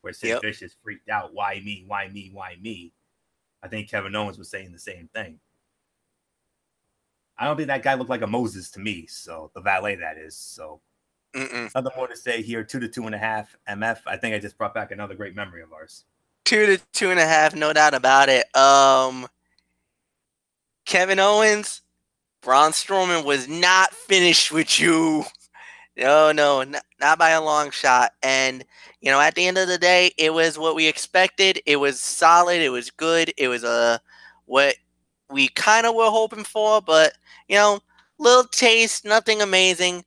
where Sid Vicious freaked out, why me, why me, why me? I think Kevin Owens was saying the same thing. I don't think that guy looked like a Moses to me, so the valet that is. So nothing more to say here. 2 to 2.5 MF. I think I just brought back another great memory of ours. 2 to 2.5, no doubt about it. Kevin Owens, Braun Strowman was not finished with you. No, not by a long shot. And, at the end of the day, it was what we expected. It was solid. It was good. It was what we kind of were hoping for, but, little taste, nothing amazing.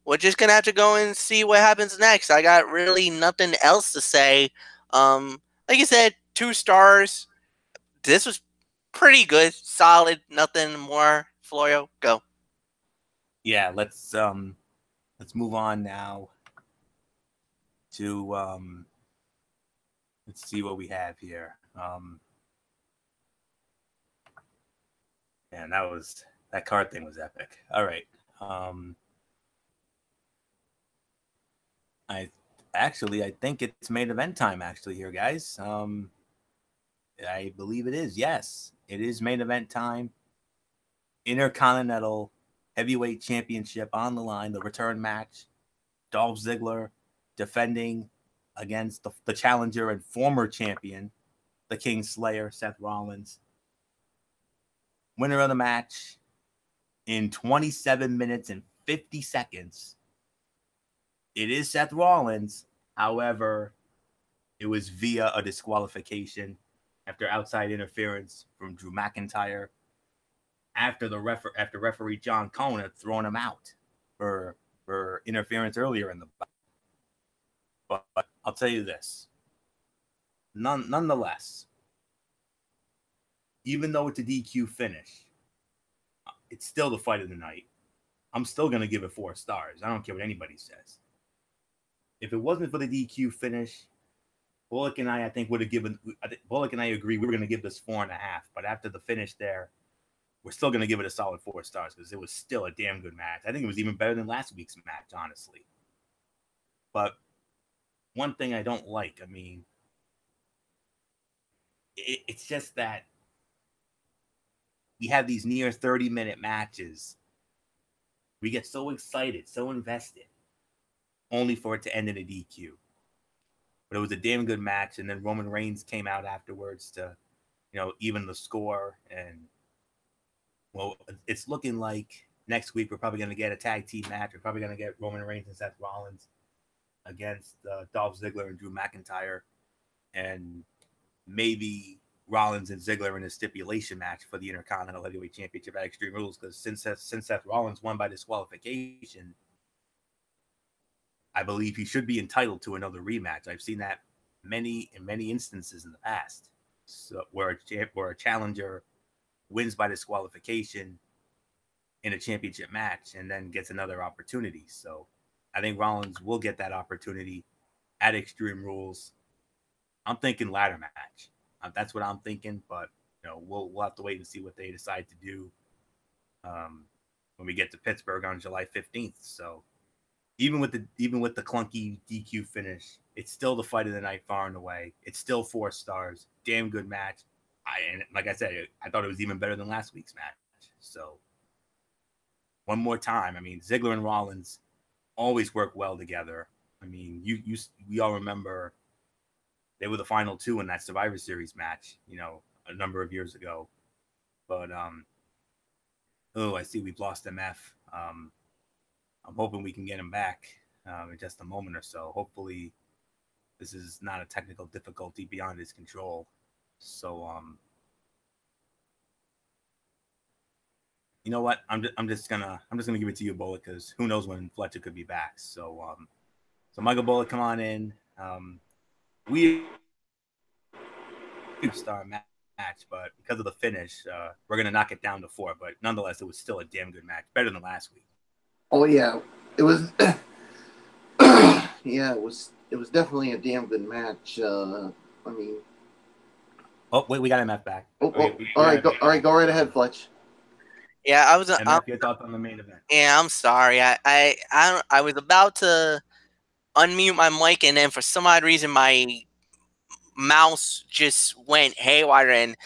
We're just going to have to go and see what happens next. I got really nothing else to say. Like you said, 2 stars. This was pretty good, solid, nothing more. Florio, go. Yeah, let's move on now to let's see what we have here. Man, that card thing was epic. All right. I think it's main event time actually here, guys. I believe it is. Yes, it is main event time. Intercontinental Heavyweight Championship on the line, the return match. Dolph Ziggler defending against the challenger and former champion, the King Slayer, Seth Rollins. Winner of the match in 27 minutes and 50 seconds. It is Seth Rollins. However, it was via a disqualification after outside interference from Drew McIntyre after referee John Cone had thrown him out for interference earlier in the fight. But I'll tell you this. Nonetheless, even though it's a DQ finish, it's still the fight of the night. I'm still going to give it 4 stars. I don't care what anybody says. If it wasn't for the DQ finish, Bullock and I think would have given. Bullock and I agree we were going to give this 4.5, but after the finish there, we're still going to give it a solid 4 stars because it was still a damn good match. I think it was even better than last week's match, honestly. But one thing I don't like, I mean, it's just that we have these near 30-minute matches. We get so excited, so invested, only for it to end in a DQ. But it was a damn good match, and then Roman Reigns came out afterwards to, even the score. And, well, it's looking like next week we're probably going to get a tag team match. We're probably going to get Roman Reigns and Seth Rollins against Dolph Ziggler and Drew McIntyre. And maybe Rollins and Ziggler in a stipulation match for the Intercontinental Heavyweight Championship at Extreme Rules, because since Seth Rollins won by disqualification, I believe he should be entitled to another rematch. I've seen that in many instances in the past, so where a challenger wins by disqualification in a championship match and then gets another opportunity. So I think Rollins will get that opportunity at Extreme Rules. I'm thinking ladder match. That's what I'm thinking, but we'll have to wait and see what they decide to do when we get to Pittsburgh on July 15th. So even with the clunky DQ finish, it's still the fight of the night far and away. It's still 4 stars. Damn good match. And like I said, I thought it was even better than last week's match. So one more time, I mean, Ziggler and Rollins always work well together. I mean, we all remember they were the final 2 in that Survivor Series match, a number of years ago. But I see we've lost MF. I'm hoping we can get him back in just a moment or so. Hopefully, this is not a technical difficulty beyond his control. So, you know what? I'm just gonna give it to you, Bullock, because who knows when Fletcher could be back. So, Michael Bullock, come on in. We star match, but because of the finish, we're gonna knock it down to 4. But nonetheless, it was still a damn good match, better than last week. Oh yeah, it was. Yeah, it was definitely a damn good match. I mean, oh wait, we got MF back. All right, go right ahead, Fletch. Yeah, I was. MF, your thoughts on the main event? Yeah, I'm sorry. I was about to unmute my mic, and then for some odd reason, my mouse just went haywire, and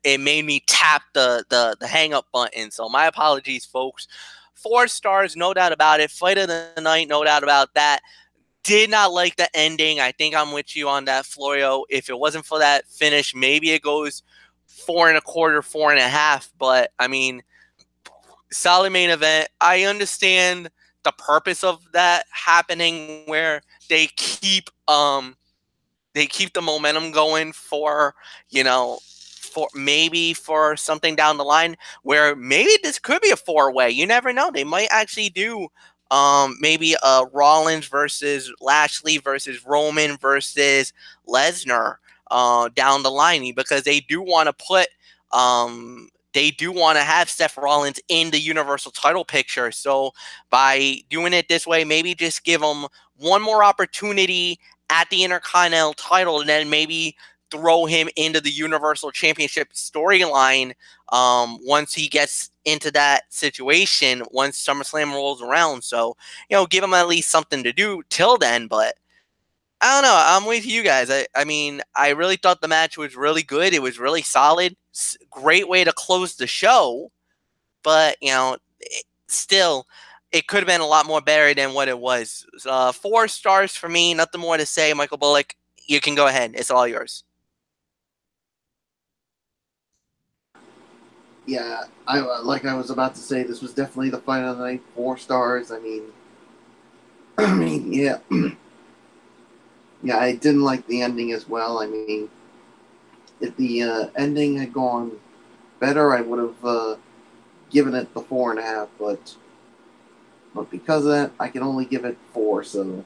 it made me tap the hang up button. So my apologies, folks. 4 stars, no doubt about it. Fight of the night, no doubt about that. Did not like the ending. I think I'm with you on that, Florio. If it wasn't for that finish, maybe it goes 4.25, 4.5. But I mean, solid main event. I understand the purpose of that happening, where they keep the momentum going for, for something down the line, where maybe this could be a 4-way. You never know. They might actually do maybe a Rollins versus Lashley versus Roman versus Lesnar down the line, because they do want to put have Seth Rollins in the Universal title picture. So by doing it this way, maybe just give him one more opportunity at the Intercontinental title, and then maybe throw him into the Universal Championship storyline once he gets into that situation, once SummerSlam rolls around. So, give him at least something to do till then. But I don't know. I'm with you guys. I mean, I really thought the match was really good. It was really solid. Great way to close the show. But, still, it could have been a lot more better than what it was. 4 stars for me. Nothing more to say. Michael Bullock, you can go ahead. It's all yours. Yeah, like I was about to say, this was definitely the fight of the night. 4 stars. I mean, yeah. Yeah, I didn't like the ending as well. I mean, if the ending had gone better, I would have given it the 4.5. But because of that, I can only give it 4. So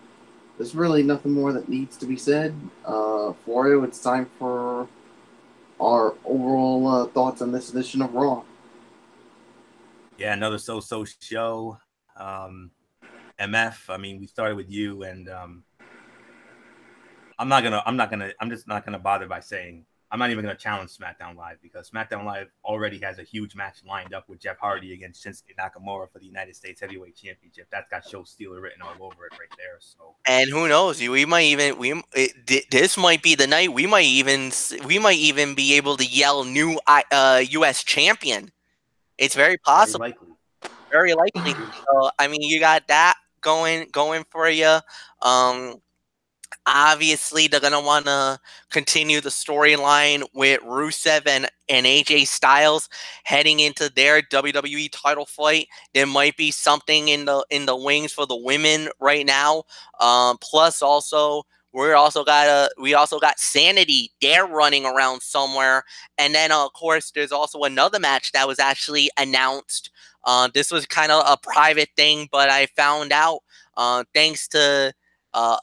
there's really nothing more that needs to be said. Florio, it's time for our overall thoughts on this edition of Raw. Yeah, another so-so show. MF, I mean, we started with you, and just not gonna bother by saying I'm not even gonna challenge SmackDown Live because SmackDown Live already has a huge match lined up with Jeff Hardy against Shinsuke Nakamura for the United States Heavyweight Championship. That's got Show Stealer written all over it right there. So, and who knows? This might be the night we might even be able to yell new U.S. champion. It's very possible. Very likely. So, I mean, you got that going for you. Obviously, they're gonna want to continue the storyline with Rusev and AJ Styles heading into their WWE title fight. There might be something in the wings for the women right now. Plus, also we also got Sanity. They're running around somewhere, and then of course there's also another match that was actually announced. This was kind of a private thing, but I found out thanks to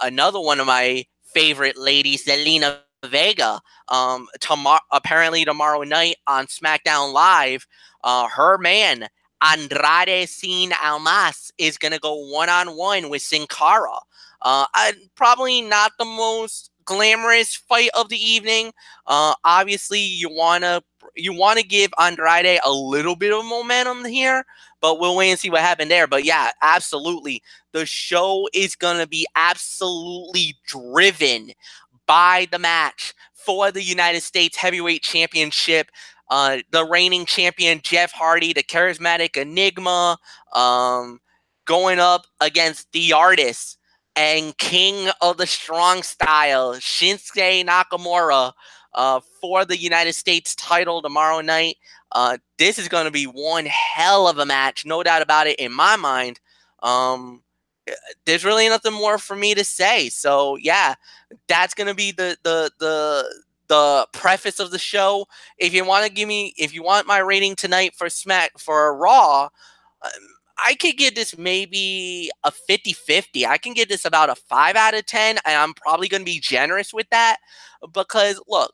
another one of my favorite ladies, Zelina Vega. Apparently tomorrow night on SmackDown Live, her man Andrade Cien Almas is gonna go one-on-one with Sin Cara. Probably not the most glamorous fight of the evening. Obviously, you wanna give Andrade a little bit of momentum here, but we'll wait and see what happened there. But yeah, absolutely. The show is going to be absolutely driven by the match for the United States Heavyweight Championship. The reigning champion, Jeff Hardy, the charismatic Enigma, going up against the artist and king of the strong style, Shinsuke Nakamura, for the United States title tomorrow night. This is going to be one hell of a match, no doubt about it in my mind. There's really nothing more for me to say. So yeah, that's going to be the preface of the show. If you want my rating tonight for Raw, I could give this maybe a 50-50. I can give this about a 5 out of 10, and I'm probably going to be generous with that because look,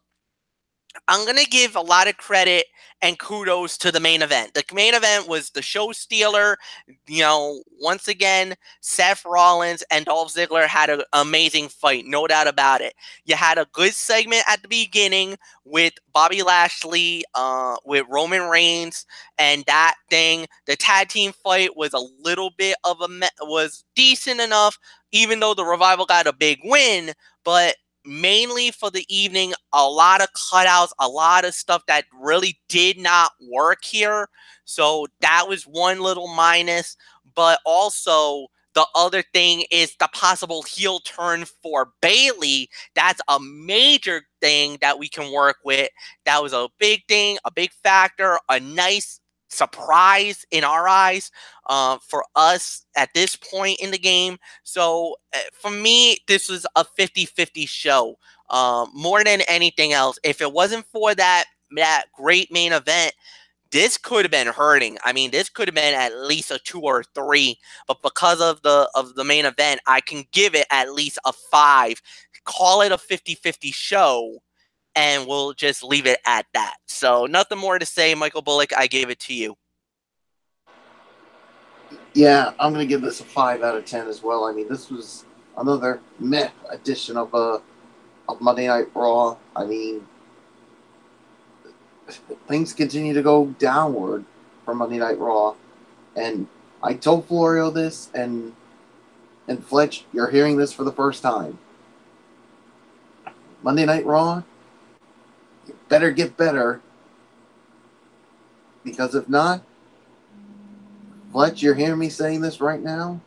I'm going to give a lot of credit and kudos to the main event. The main event was the show stealer. Once again, Seth Rollins and Dolph Ziggler had an amazing fight, no doubt about it. You had a good segment at the beginning with Bobby Lashley, with Roman Reigns, and that thing. The tag team fight was a little bit of was decent enough, even though the Revival got a big win, but mainly for the evening, a lot of cutouts, a lot of stuff that really did not work here. So that was one little minus. But also, the other thing is the possible heel turn for Bayley. That's a major thing that we can work with. That was a big thing, a big factor, a nice surprise in our eyes for us at this point in the game. So for me, this was a 50-50 show. More than anything else, if it wasn't for that great main event, this could have been hurting. I mean, this could have been at least a 2 or 3, but because of the main event, I can give it at least a 5. Call it a 50-50 show, and we'll just leave it at that. So nothing more to say, Michael Bullock. I gave it to you. Yeah, I'm going to give this a 5 out of 10 as well. I mean, this was another meh edition of Monday Night Raw. I mean, things continue to go downward for Monday Night Raw. And I told Florio this, and Fletch, you're hearing this for the first time. Monday Night Raw, you better get better. Because if not, Fletch, you're hearing me saying this right now?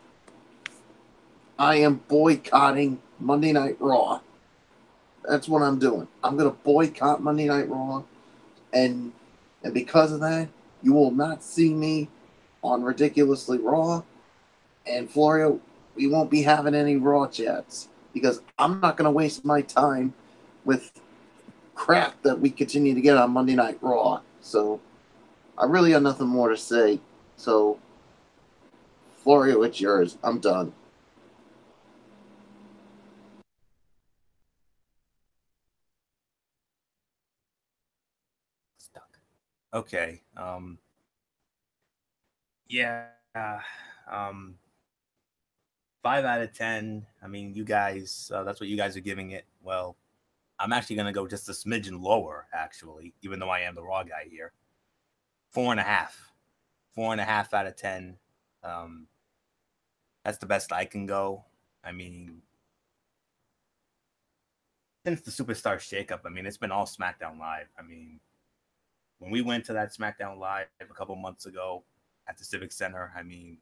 I am boycotting Monday Night Raw. That's what I'm doing. I'm going to boycott Monday Night Raw. And because of that, you will not see me on Ridiculously Raw. And Florio, we won't be having any Raw chats. Because I'm not going to waste my time with crap that we continue to get on Monday Night Raw. So, I really have nothing more to say. So, Florio, it's yours. I'm done. Stuck. Okay. Yeah. 5 out of 10. I mean, you guys, that's what you guys are giving it. Well, I'm actually going to go just a smidgen lower, actually, even though I am the raw guy here. 4.5. 4.5 out of 10. That's the best I can go. I mean, since the Superstar shakeup, I mean, it's been all SmackDown Live. I mean, when we went to that SmackDown Live a couple months ago at the Civic Center, I mean,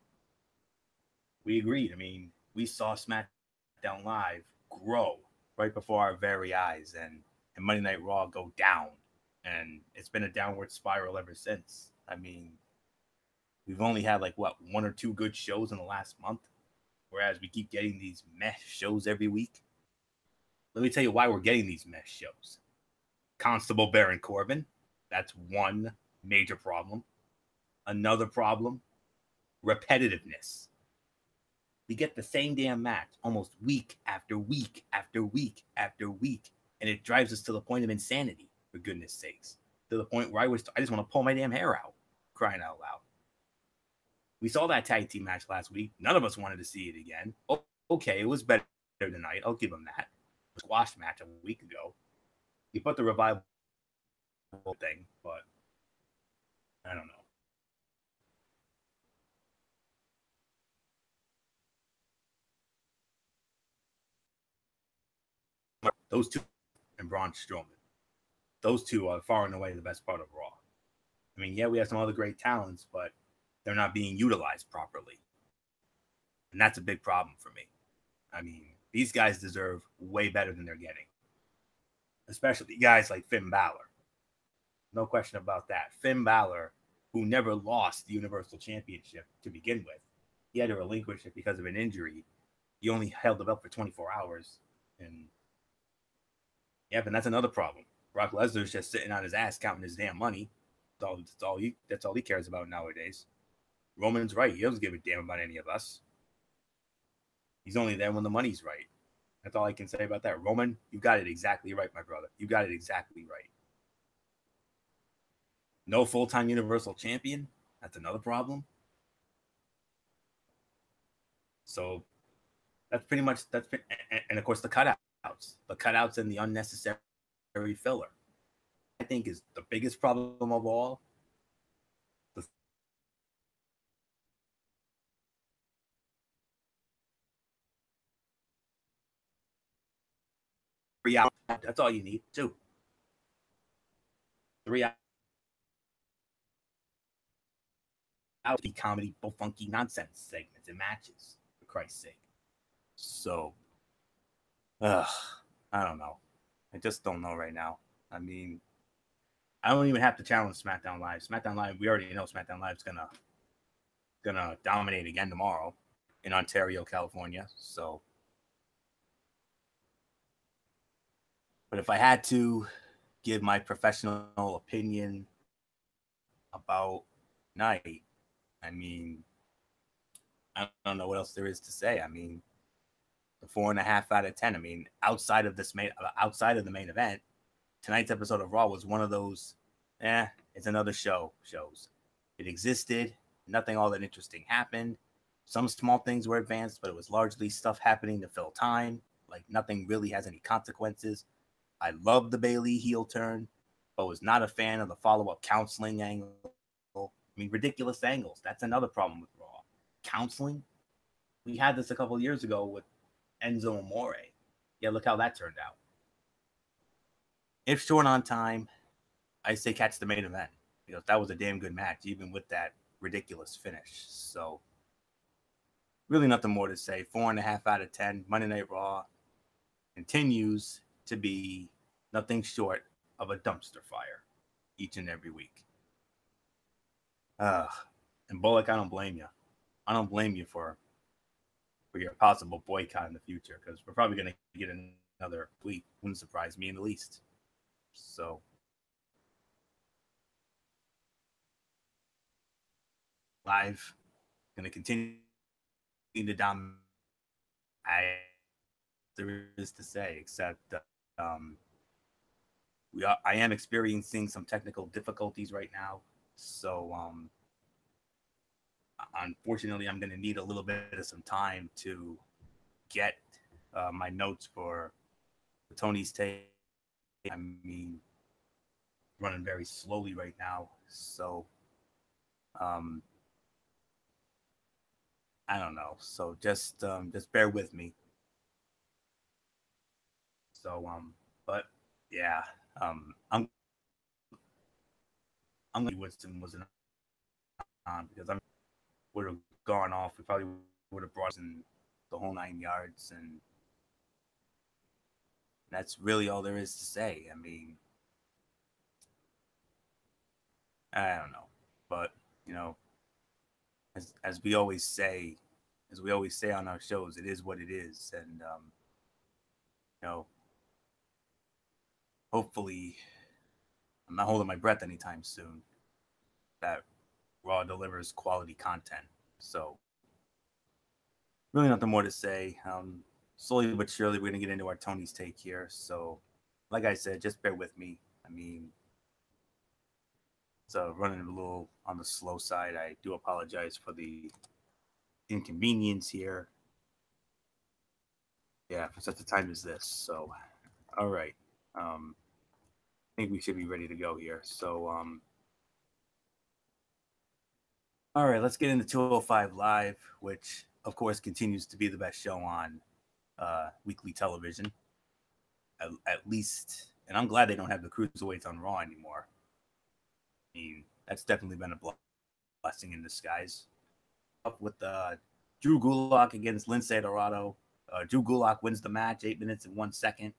we agreed. I mean, we saw SmackDown Live grow right before our very eyes, and Monday Night Raw go down, and it's been a downward spiral ever since. I mean, we've only had like what, 1 or 2 good shows in the last month, whereas we keep getting these meh shows every week. Let me tell you why we're getting these meh shows. Constable Baron Corbin, that's one major problem. Another problem, repetitiveness. We get the same damn match almost week after week after week after week, and it drives us to the point of insanity, for goodness sakes. To the point where I just want to pull my damn hair out, crying out loud. We saw that tag team match last week. None of us wanted to see it again. Oh, okay, it was better tonight. I'll give them that. A squash match a week ago. You put the revival thing, but I don't know. Those two and Braun Strowman. Those two are far and away the best part of Raw. I mean, yeah, we have some other great talents, but they're not being utilized properly. And that's a big problem for me. I mean, these guys deserve way better than they're getting. Especially guys like Finn Balor. No question about that. Finn Balor, who never lost the Universal Championship to begin with. He had to relinquish it because of an injury. He only held the belt for 24 hours. And yeah, but that's another problem. Brock Lesnar's just sitting on his ass counting his damn money. That's all he cares about nowadays. Roman's right. He doesn't give a damn about any of us. He's only there when the money's right. That's all I can say about that. Roman, you got it exactly right, my brother. You got it exactly right. No full-time Universal Champion. That's another problem. So that's pretty much and of course the cutouts and the unnecessary filler, I think, is the biggest problem of all. Three hours. That's all you need. 2. 3 hours. The comedy, funky nonsense segments and matches, for Christ's sake. So, I don't know. I just don't know right now. I mean, I don't even have to challenge SmackDown Live. SmackDown Live, we already know SmackDown Live's gonna dominate again tomorrow in Ontario, California. So, but if I had to give my professional opinion about night, I mean, I don't know what else there is to say. I mean, the 4.5 out of 10. I mean, outside of the main event, tonight's episode of Raw was one of those, it's another shows. It existed. Nothing all that interesting happened. Some small things were advanced, but it was largely stuff happening to fill time. Like, nothing really has any consequences. I love the Bayley heel turn, but was not a fan of the follow-up counseling angle. I mean, ridiculous angles. That's another problem with Raw. Counseling? We had this a couple of years ago with Enzo Amore. Yeah, look how that turned out. If short on time, I say catch the main event, because that was a damn good match, even with that ridiculous finish. So, really nothing more to say. 4.5 out of 10. Monday Night Raw continues to be nothing short of a dumpster fire each and every week. And Bullock, I don't blame you. I don't blame you for your possible boycott in the future, because we're probably going to get another week. Wouldn't surprise me in the least. So, Live going to continue to dominate. There is to say, except I am experiencing some technical difficulties right now. So, unfortunately, I'm going to need a little bit of some time to get my notes for Tony's take. I mean, running very slowly right now, so I don't know. So just bear with me. So but yeah, I'm glad Woodson wasn't on because I would have gone off. We probably would have brought in the whole 9 yards, and that's really all there is to say. I mean, I don't know, but you know, as we always say, on our shows, it is what it is, and you know, hopefully, I'm not holding my breath anytime soon. That Raw delivers quality content. So, really, nothing more to say. Slowly but surely, we're gonna get into our Tony's take here. So, like I said, just bear with me. I mean, it's running a little on the slow side. I do apologize for the inconvenience here. Yeah, for such a time as this. So, all right. I think we should be ready to go here. So, all right, let's get into 205 Live, which, of course, continues to be the best show on weekly television. At least, and I'm glad they don't have the cruiserweights on Raw anymore. I mean, that's definitely been a blessing in disguise. Up with Drew Gulak against Lince Dorado. Drew Gulak wins the match, 8 minutes and 1 second.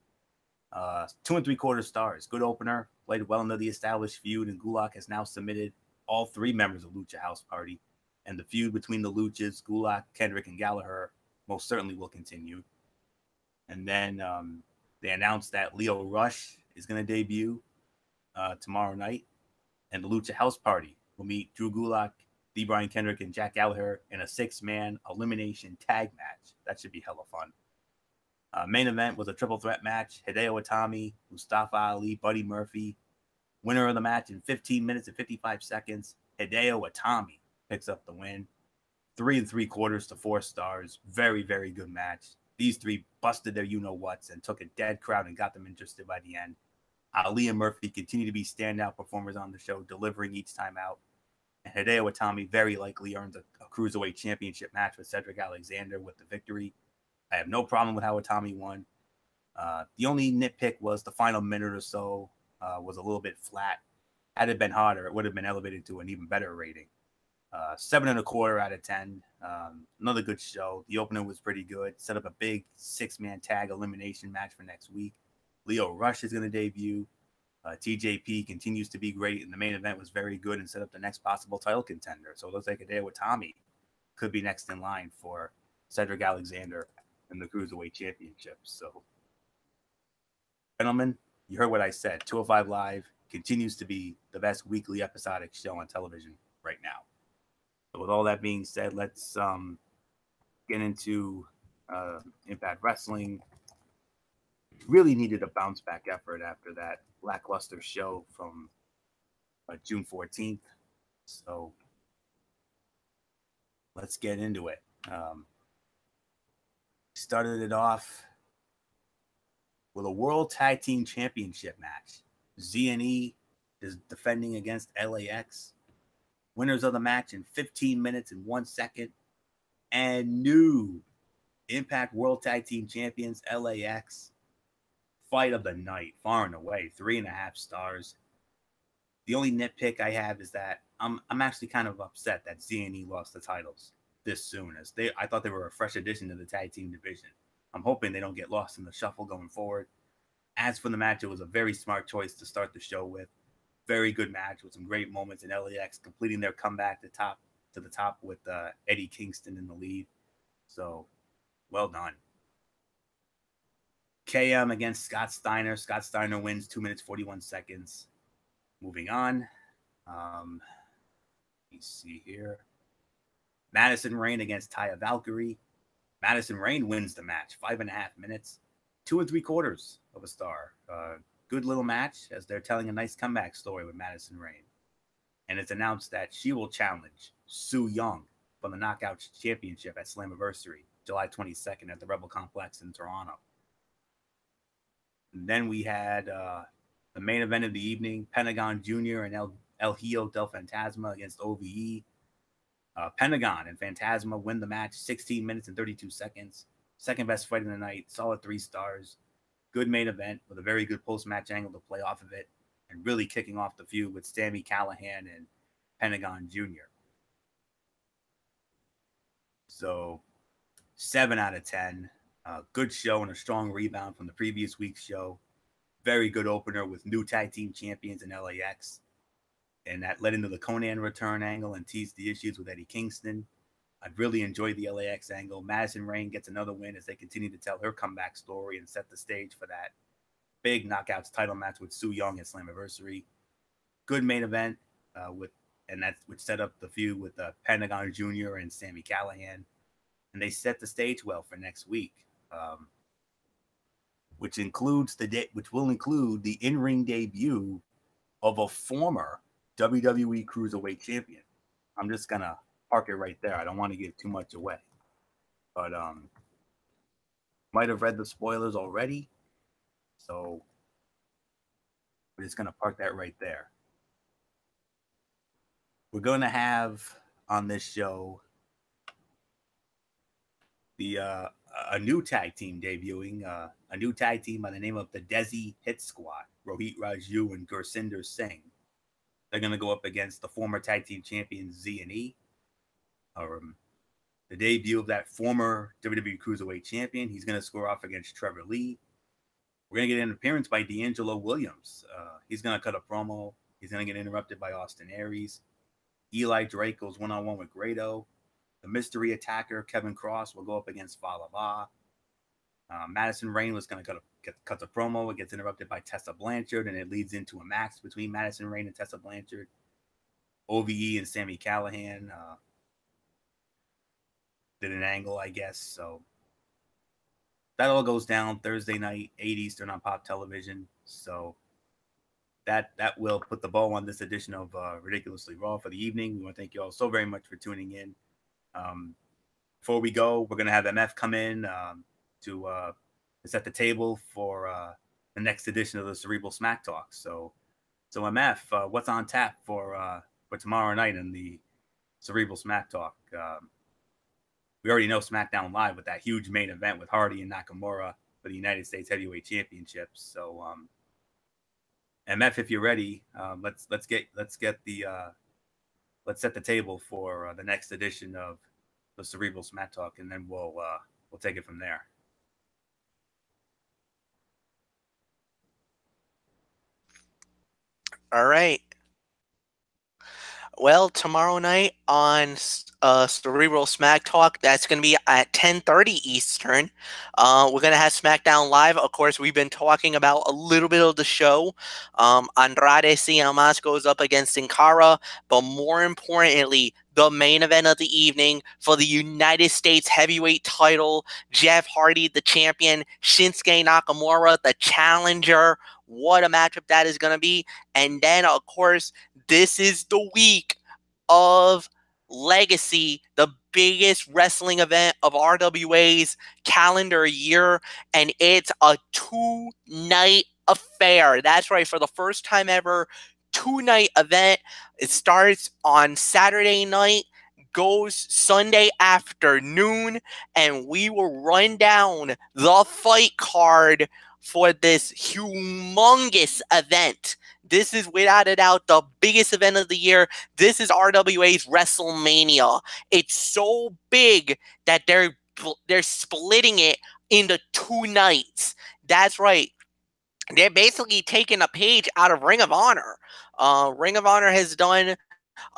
2 3/4 stars. Good opener. Played well into the established feud, and Gulak has now submitted all 3 members of Lucha House Party. And the feud between the Luchas, Gulak, Kendrick, and Gallagher, most certainly will continue. And then they announced that Lio Rush is going to debut tomorrow night. And the Lucha House Party will meet Drew Gulak, D. Brian Kendrick, and Jack Gallagher in a 6-man elimination tag match. That should be hella fun. Main event was a triple threat match. Hideo Itami, Mustafa Ali, Buddy Murphy. Winner of the match in 15 minutes and 55 seconds. Hideo Itami picks up the win. 3 3/4 to 4 stars. Very, very good match. These 3 busted their you-know-whats and took a dead crowd and got them interested by the end. Ali and Murphy continue to be standout performers on the show, delivering each time out. And Hideo Itami very likely earns a Cruiserweight Championship match with Cedric Alexander with the victory. I have no problem with how Itami won. The only nitpick was the final minute or so was a little bit flat. Had it been harder, it would have been elevated to an even better rating. 7 1/4 out of 10. Another good show. The opener was pretty good. Set up a big 6-man tag elimination match for next week. Lio Rush is going to debut. TJP continues to be great, and the main event was very good and set up the next possible title contender. So it looks like Hideo Itami could be next in line for Cedric Alexander in the Cruiserweight Championship. So, gentlemen, you heard what I said. 205 Live continues to be the best weekly episodic show on television right now. So with all that being said, let's get into Impact Wrestling. Really needed a bounce back effort after that lackluster show from June 14th. So let's get into it. Started it off with a World Tag Team Championship match. ZNE is defending against LAX. Winners of the match in 15 minutes and 1 second. And new Impact World Tag Team Champions, LAX. Fight of the night, far and away, 3.5 stars. The only nitpick I have is that I'm actually kind of upset that ZNE lost the titles this soon, as I thought they were a fresh addition to the tag team division. I'm hoping they don't get lost in the shuffle going forward. As for the match, it was a very smart choice to start the show with. Very good match with some great moments, in LAX completing their comeback to the top with Eddie Kingston in the lead. So, well done. KM against Scott Steiner. Scott Steiner wins 2 minutes 41 seconds. Moving on. Let me see here. Madison Rayne against Taya Valkyrie. Madison Rayne wins the match. 5.5 minutes. 2 3/4 of a star. Good little match as they're telling a nice comeback story with Madison Rayne. And it's announced that she will challenge Su Yung for the Knockouts Championship at Slammiversary, July 22nd at the Rebel Complex in Toronto. And then we had the main event of the evening, Pentagon Jr. and El Hijo del Fantasma against OVE. Pentagon and Fantasma win the match 16 minutes and 32 seconds. Second best fight of the night, solid 3 stars. Good main event with a very good post-match angle to play off of it, and really kicking off the feud with Sami Callihan and Pentagon Jr. So 7 out of 10. Good show and a strong rebound from the previous week's show. Very good opener with new tag team champions in LAX. And that led into the Conan return angle and teased the issues with Eddie Kingston. I've really enjoyed the LAX angle. Madison Rayne gets another win as they continue to tell her comeback story and set the stage for that big Knockouts title match with Su Yung at Slammiversary. Good main event which set up the feud with Pentagon Jr. and Sami Callihan. And they set the stage well for next week, which will include the in-ring debut of a former WWE Cruiserweight champion. I'm just gonna park it right there. I don't want to give too much away, but might have read the spoilers already, so we're just gonna park that right there. We're gonna have on this show a new tag team debuting, a new tag team by the name of the Desi Hit Squad, Rohit Raju and Gursinder Singh. They're going to go up against the former tag team champions Z and E. The debut of that former WWE Cruiserweight champion, he's going to score off against Trevor Lee. We're going to get an appearance by D'Angelo Williams. He's going to cut a promo. He's going to get interrupted by Austin Aries. Eli Drake goes one-on-one with Grado. The mystery attacker, Kevin Cross, will go up against Falaba. Madison Rayne was going to cut the promo. It gets interrupted by Tessa Blanchard, and it leads into a match between Madison Rayne and Tessa Blanchard. OVE and Sami Callihan did an angle, I guess. So that all goes down Thursday night, 8 Eastern on Pop Television. So that will put the bow on this edition of Ridiculously Raw for the evening. We want to thank you all so very much for tuning in. Before we go, we're going to have MF come in to set the table for the next edition of the Cerebral Smack Talk. So MF, what's on tap for tomorrow night in the Cerebral Smack Talk? We already know SmackDown Live with that huge main event with Hardy and Nakamura for the United States Heavyweight Championships. So MF, if you're ready, let's set the table for the next edition of the Cerebral Smack Talk, and then we'll take it from there. All right. Well, tomorrow night on Cerebral Smack Talk, that's going to be at 10:30 Eastern. We're going to have SmackDown Live. Of course, we've been talking about a little bit of the show. Andrade Cien Almas goes up against Sin Cara, but more importantly, the main event of the evening for the United States Heavyweight title, Jeff Hardy, the champion, Shinsuke Nakamura, the challenger. What a matchup that is going to be. And then, of course, this is the week of Legacy, the biggest wrestling event of RWA's calendar year, and it's a 2-night affair. That's right, for the first time ever, 2-night event. It starts on Saturday night, goes Sunday afternoon, and we will run down the fight card for this humongous event. This is without a doubt the biggest event of the year. This is RWA's WrestleMania. It's so big that they're splitting it into 2 nights. That's right. They're basically taking a page out of Ring of Honor. Ring of Honor has done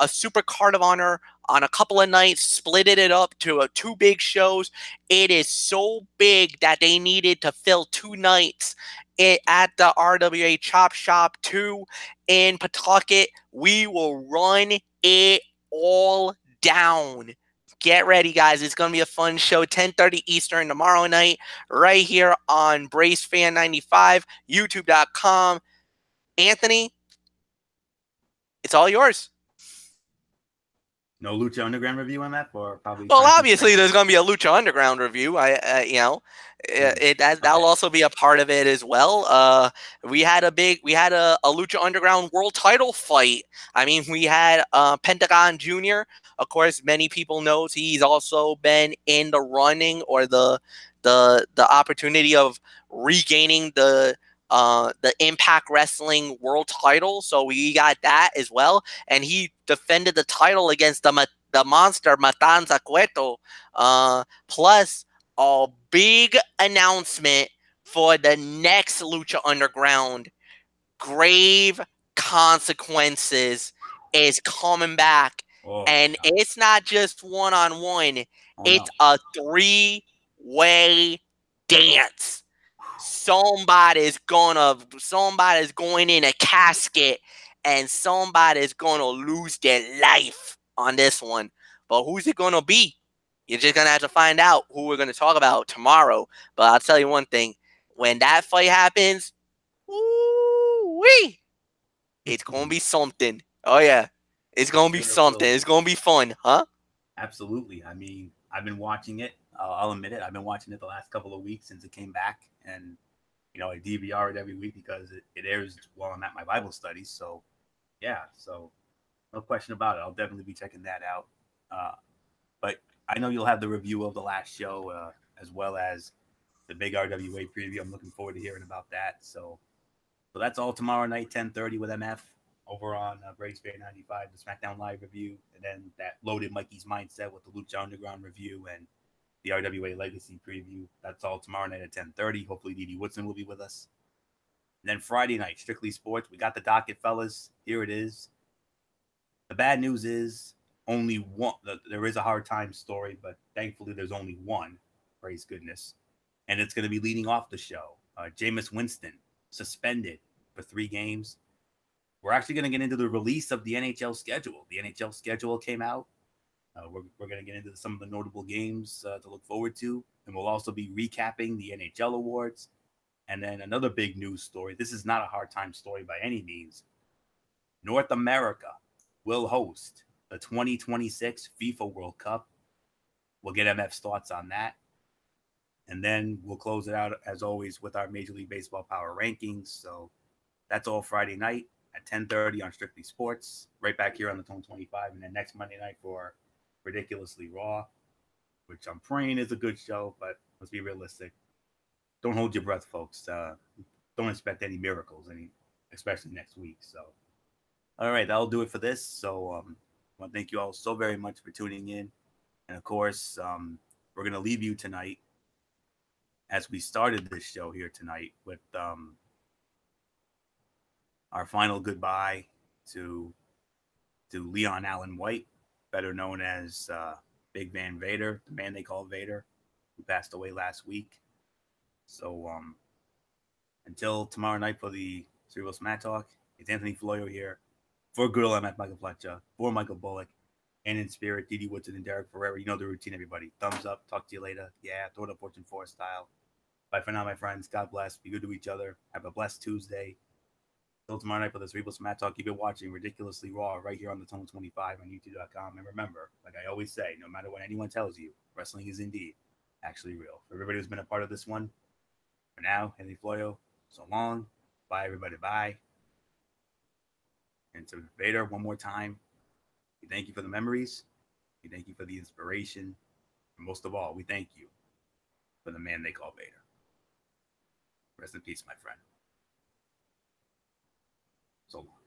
a Super Card of Honor on a couple of nights, splitted it up to 2 big shows. It is so big that they needed to fill 2 nights at the RWA Chop Shop 2 in Pawtucket. We will run it all down. Get ready, guys. It's going to be a fun show. 10:30 Eastern tomorrow night, right here on Brace Fan 95, YouTube.com. Anthony, it's all yours. No Lucha Underground review on that, or probably. Well, obviously, there's going to be a Lucha Underground review. That'll also be a part of it as well. We had a Lucha Underground World Title fight. I mean, we had Pentagon Jr. Of course, many people knows he's also been in the running or the opportunity of regaining the Impact Wrestling World Title. So we got that as well, and he defended the title against the monster Matanza Cueto. Plus a big announcement for the next Lucha Underground. Grave Consequences is coming back, and it's not just one-on-one. It's a 3-way dance. Somebody's going in a casket, and somebody's going to lose their life on this one. But who's it going to be? You're just going to have to find out who we're going to talk about tomorrow. But I'll tell you one thing. When that fight happens, woo-wee, it's going to be something. Oh, yeah. It's going to be something. It's going to be fun, huh? Absolutely. I mean, I've been watching it. I'll admit it. I've been watching it the last couple of weeks since it came back. And, I DVR it every week because it airs while I'm at my Bible studies. So, yeah. So, no question about it. I'll definitely be checking that out. But I know you'll have the review of the last show as well as the big RWA preview. I'm looking forward to hearing about that. So that's all tomorrow night, 10:30 with MF over on Braves Fair 95, the SmackDown Live review, and then that Loaded Mikey's Mindset with the Lucha Underground review and the RWA Legacy preview. That's all tomorrow night at 10:30. Hopefully Didi Woodson will be with us. And then Friday night, Strictly Sports. We got the docket, fellas. Here it is. The bad news is only one. There is a hard time story, but thankfully there's only one. Praise goodness. And it's going to be leading off the show. Jameis Winston suspended for 3 games. We're actually going to get into the release of the NHL schedule. The NHL schedule came out. We're going to get into some of the notable games to look forward to. And we'll also be recapping the NHL awards. And then another big news story. This is not a hard time story by any means. North America will host the 2026 FIFA World Cup. We'll get MF's thoughts on that. And then we'll close it out, as always, with our Major League Baseball Power Rankings. So that's all Friday night at 10:30 on Strictly Sports. Right back here on the Tone 25. And then next Monday night for Ridiculously Raw, which I'm praying is a good show, but let's be realistic. Don't hold your breath, folks. Don't expect any miracles, especially next week. So, all right, that'll do it for this. So I want to thank you all so very much for tuning in. And, of course, we're going to leave you tonight as we started this show here tonight with our final goodbye to Leon Allen White, better known as Big Van Vader, the man they call Vader, who passed away last week. So until tomorrow night for the Cerebral Smack Talk, it's Anthony Floyo here for Good Old MF Michael Fletcher, for Michael Bullock, and in spirit, Didi Woodson and Derek Ferrera. You know the routine, everybody. Thumbs up. Talk to you later. Yeah, throw it up Fortune 4 style. Bye for now, my friends. God bless. Be good to each other. Have a blessed Tuesday. Till tomorrow night for the Cerebral Smack Talk. Keep it watching Ridiculously Raw right here on the Tone 25 on YouTube.com. And remember, like I always say, no matter what anyone tells you, wrestling is indeed actually real. For everybody who's been a part of this one, for now, Anthony Floyo, so long. Bye, everybody. Bye. And to Vader, one more time, we thank you for the memories. We thank you for the inspiration. And most of all, we thank you for the man they call Vader. Rest in peace, my friend. So long.